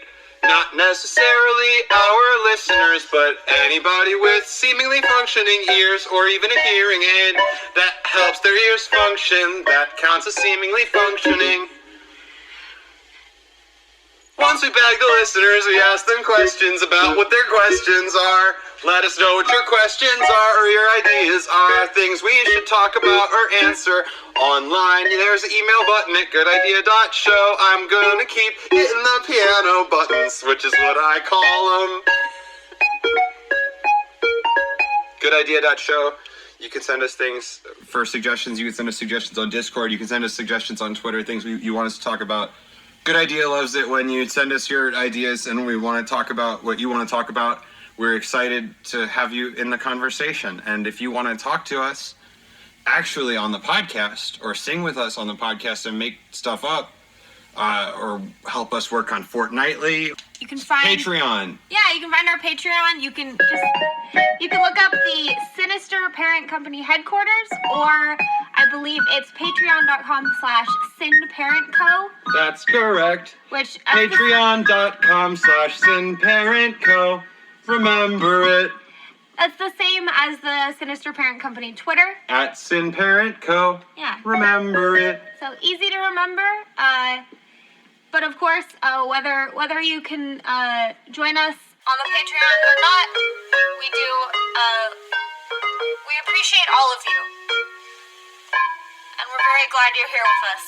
[SPEAKER 5] Not necessarily our listeners, but anybody with seemingly functioning ears or even a hearing aid that helps their ears function. That counts as seemingly functioning. Once we bag the listeners, we ask them questions about what their questions are. Let us know what your questions are or your ideas are. Things we should talk about or answer online. There's an email button at goodidea.show. I'm gonna keep hitting the piano buttons, which is what I call them. Goodidea.show. You can send us things for suggestions. You can send us suggestions on Discord. You can send us suggestions on Twitter, things you want us to talk about. Good Idea loves it when you send us your ideas and we want to talk about what you want to talk about. We're excited to have you in the conversation. And if you want to talk to us actually on the podcast or sing with us on the podcast and make stuff up, or help us work on Fortnightly,
[SPEAKER 2] you can find
[SPEAKER 5] Patreon.
[SPEAKER 2] Yeah, you can find our Patreon. You can look up the Sinister Parent Company headquarters, or I believe it's patreon.com/SinParentCo.
[SPEAKER 5] That's correct.
[SPEAKER 2] Which
[SPEAKER 5] Patreon.com/SinParentCo. Remember it.
[SPEAKER 2] That's the same as the Sinister Parent Company Twitter.
[SPEAKER 5] @SinParentCo.
[SPEAKER 2] Yeah.
[SPEAKER 5] Remember it.
[SPEAKER 2] So easy to remember. But of course, whether you can join us on the Patreon or not, we appreciate all of you. And we're very glad you're here with us.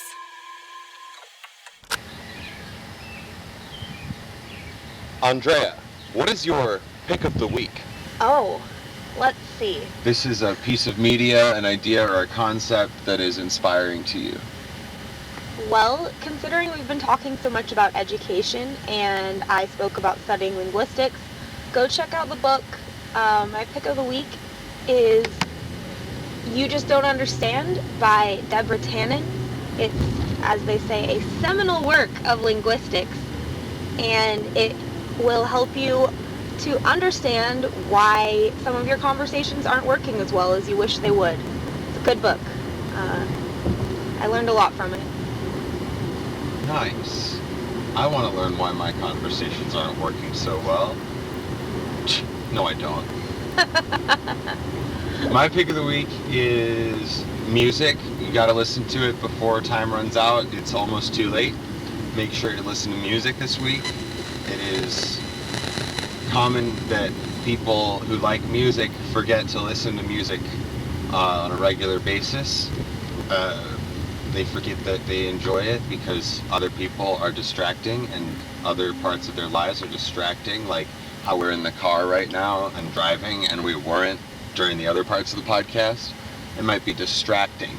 [SPEAKER 4] Andrea, what is your pick of the week?
[SPEAKER 2] Oh, let's see.
[SPEAKER 4] This is a piece of media, an idea, or a concept that is inspiring to you.
[SPEAKER 7] Well, considering we've been talking so much about education and I spoke about studying linguistics, go check out the book. My pick of the week is You Just Don't Understand by Deborah Tannen. It's, as they say, a seminal work of linguistics, and it will help you to understand why some of your conversations aren't working as well as you wish they would. It's a good book. I learned a lot from it.
[SPEAKER 4] Nice. I want to learn why my conversations aren't working so well. No, I don't. My pick of the week is music. You gotta listen to it before time runs out. It's almost too late. Make sure you listen to music this week. It is common that people who like music forget to listen to music on a regular basis. They forget that they enjoy it because other people are distracting and other parts of their lives are distracting, like how we're in the car right now and driving and we weren't during the other parts of the podcast. It might be distracting,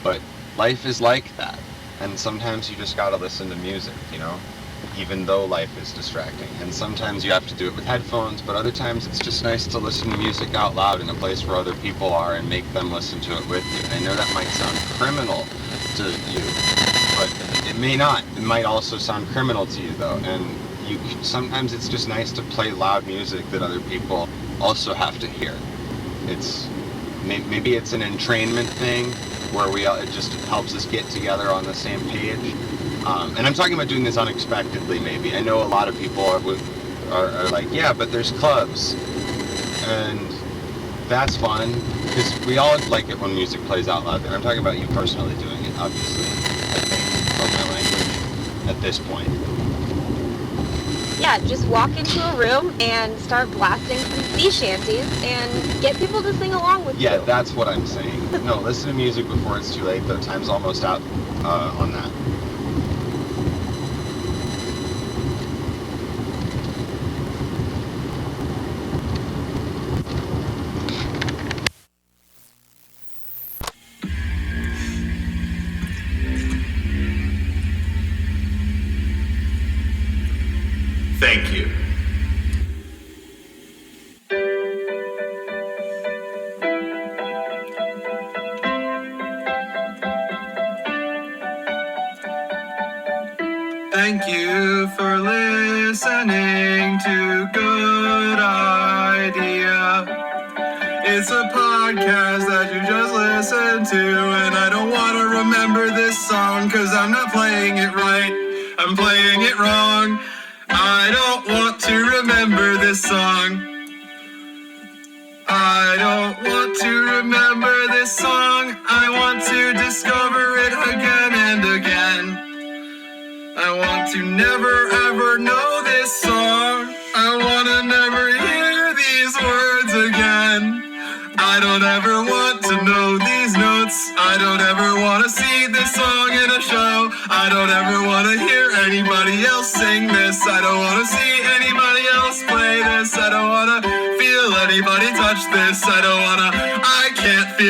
[SPEAKER 4] but life is like that. And sometimes you just gotta listen to music, you know, even though life is distracting. And sometimes you have to do it with headphones, but other times it's just nice to listen to music out loud in a place where other people are and make them listen to it with you. I know that might sound criminal to you, but it may not. It might also sound criminal to you though, and sometimes it's just nice to play loud music that other people also have to hear. Maybe it's an entrainment thing where it just helps us get together on the same page. And I'm talking about doing this unexpectedly maybe. I know a lot of people are like, yeah, but there's clubs. And that's fun, because we all like it when music plays out loud. And I'm talking about you personally doing it, obviously. I think, from my language at this point.
[SPEAKER 7] Yeah, just walk into a room and start blasting some sea shanties and get people to sing along with you.
[SPEAKER 4] Yeah, that's what I'm saying. No, listen to music before it's too late, though. Time's almost out on that.
[SPEAKER 1] Thank you.
[SPEAKER 5] Thank you for listening to Good Idea. It's a podcast that you just listened to, and I don't want to remember this song because I'm not playing it right. I'm playing it wrong. I don't want to remember this song. I don't want to remember this song. I want to discover it again and again. I want to never ever know this song. I want to never hear these words again. I don't ever want to know these notes. I don't ever want to see this song in a show. I don't ever want to hear anybody else sing this. I don't want to see anybody else play this. I don't want to feel anybody touch this. I can't feel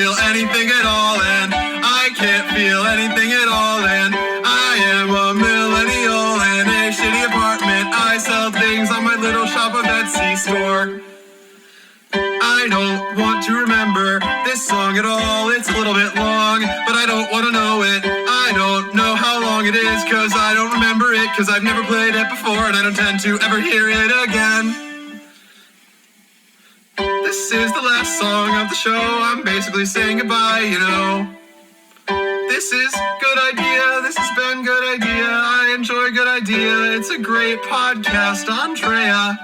[SPEAKER 5] this song at all. It's a little bit long, but I don't want to know it. I don't know how long it is, cause I don't remember it, cause I've never played it before, and I don't tend to ever hear it again. This is the last song of the show. I'm basically saying goodbye, you know. This is Good Idea. This has been Good Idea. I enjoy Good Idea. It's a great podcast, Andrea.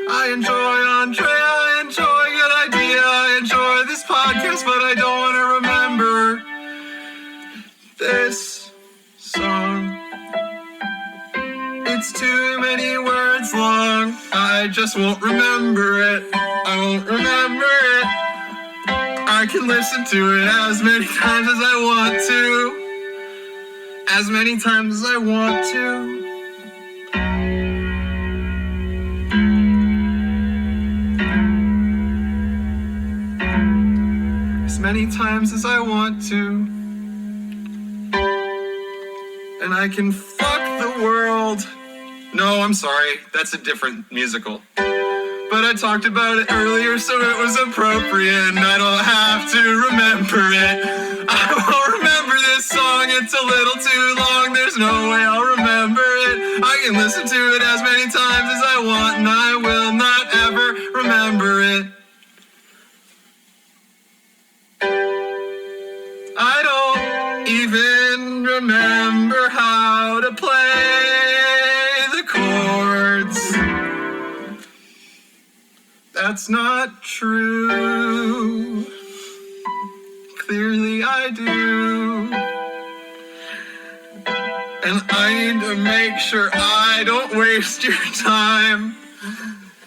[SPEAKER 5] I enjoy Andrea. I enjoy Good Idea. I enjoy this podcast, but I don't want to remember this song. It's too many words long. I just won't remember it. I won't remember it. I can listen to it as many times as I want to. As many times as I want to. As many times as I want to. And I can fuck the world. No, I'm sorry. That's a different musical. But I talked about it earlier, so it was appropriate, and I don't have to remember it. I won't remember this song, it's a little too long, there's no way I'll remember it. I can listen to it as many times as I want, and I will not ever remember it. I don't even remember how to play the chords. That's not true. Clearly I do. And I need to make sure I don't waste your time.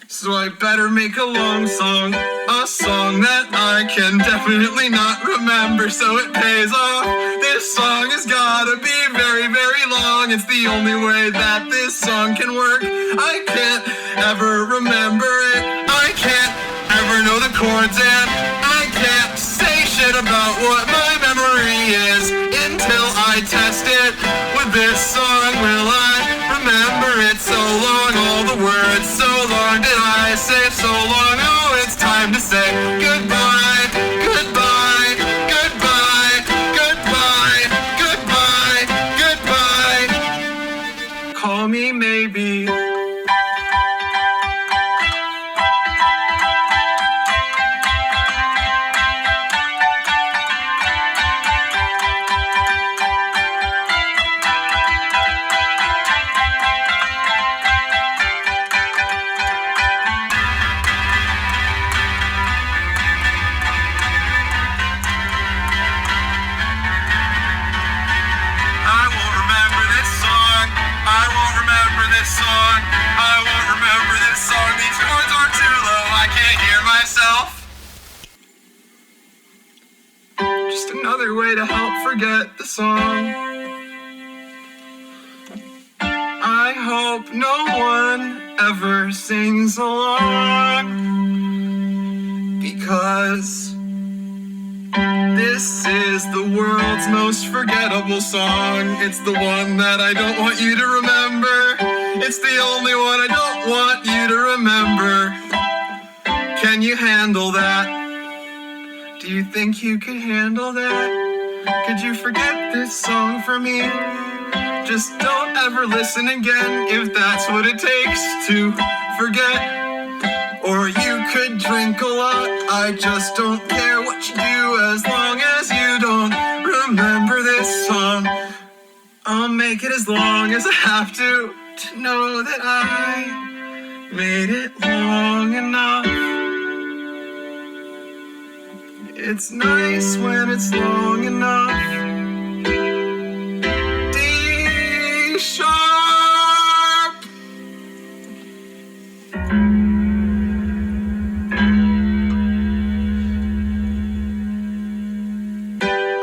[SPEAKER 5] So I better make a long song. A song that I can definitely not remember, so it pays off. This song has gotta be very, very long. It's the only way that this song can work. I can't ever remember it. I can't ever know the chords, and I can't say shit about what my memory is until I test it with this song. Will I remember it? So long, all the words, so long did I say it, so long. Oh, it's time to say goodbye, goodbye, goodbye, goodbye, goodbye, goodbye. Call me maybe. Just another way to help forget the song. I hope no one ever sings along, because this is the world's most forgettable song. It's the one that I don't want you to remember. It's the only one I don't want you to remember. Can you handle that? Do you think you could handle that? Could you forget this song for me? Just don't ever listen again if that's what it takes to forget. Or you could drink a lot, I just don't care what you do as long as you don't remember this song. I'll make it as long as I have to know that I made it long enough. It's nice when it's long enough. D sharp.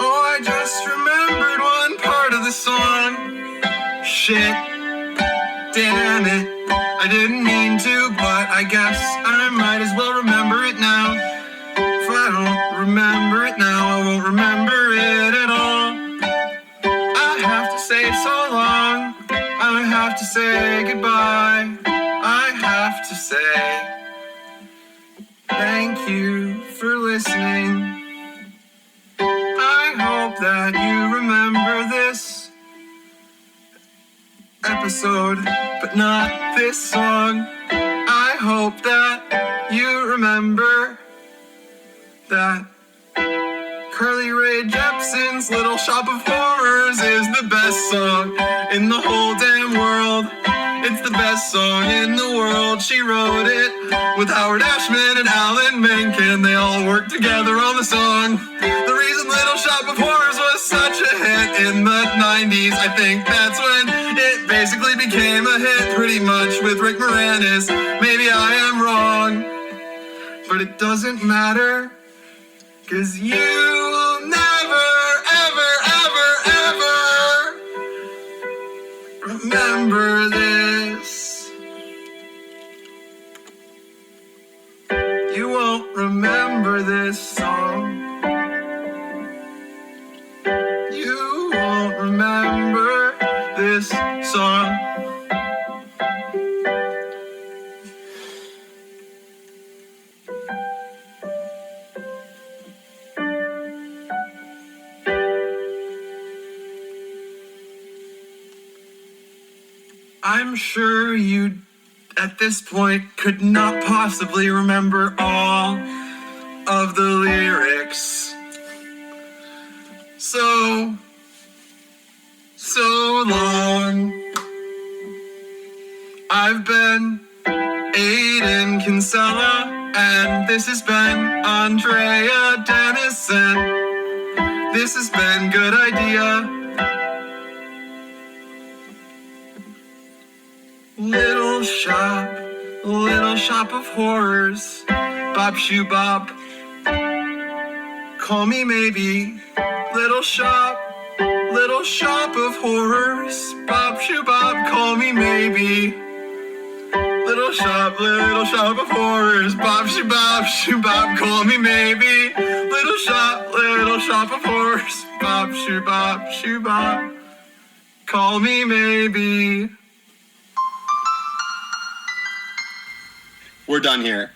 [SPEAKER 5] Oh, I just remembered one part of the song. Shit. Damn it. I didn't mean to, but I guess I might as well remember it now. If I don't remember it now, I won't remember it at all. I have to say so long. I have to say goodbye. I have to say thank you for listening. episode, but not this song. I hope that you remember that Carly Rae Jepsen's Little Shop of Horrors is the best song in the whole damn world. It's the best song in the world. She wrote it with Howard Ashman and Alan Menken. They all worked together on the song. The reason Little Shop of Horrors was such a hit in the 90s, I think that's when it basically became a hit, pretty much with Rick Moranis. Maybe I am wrong, but it doesn't matter, 'cause you will never, ever, ever, ever remember this. You won't remember this song. You won't remember this song. I'm sure you, at this point, could not possibly remember all of the lyrics. So long. I've been Aiden Kinsella, and this has been Andrea Dennison. This has been Good Idea. Little shop of horrors, bop shoo bop. Call me maybe. Little shop of horrors, bop shoo bop. Call me maybe. Little shop of horrors, bop shoo bop. Call me maybe. Little shop of horrors, bop shoo bop. Call me maybe. We're done here.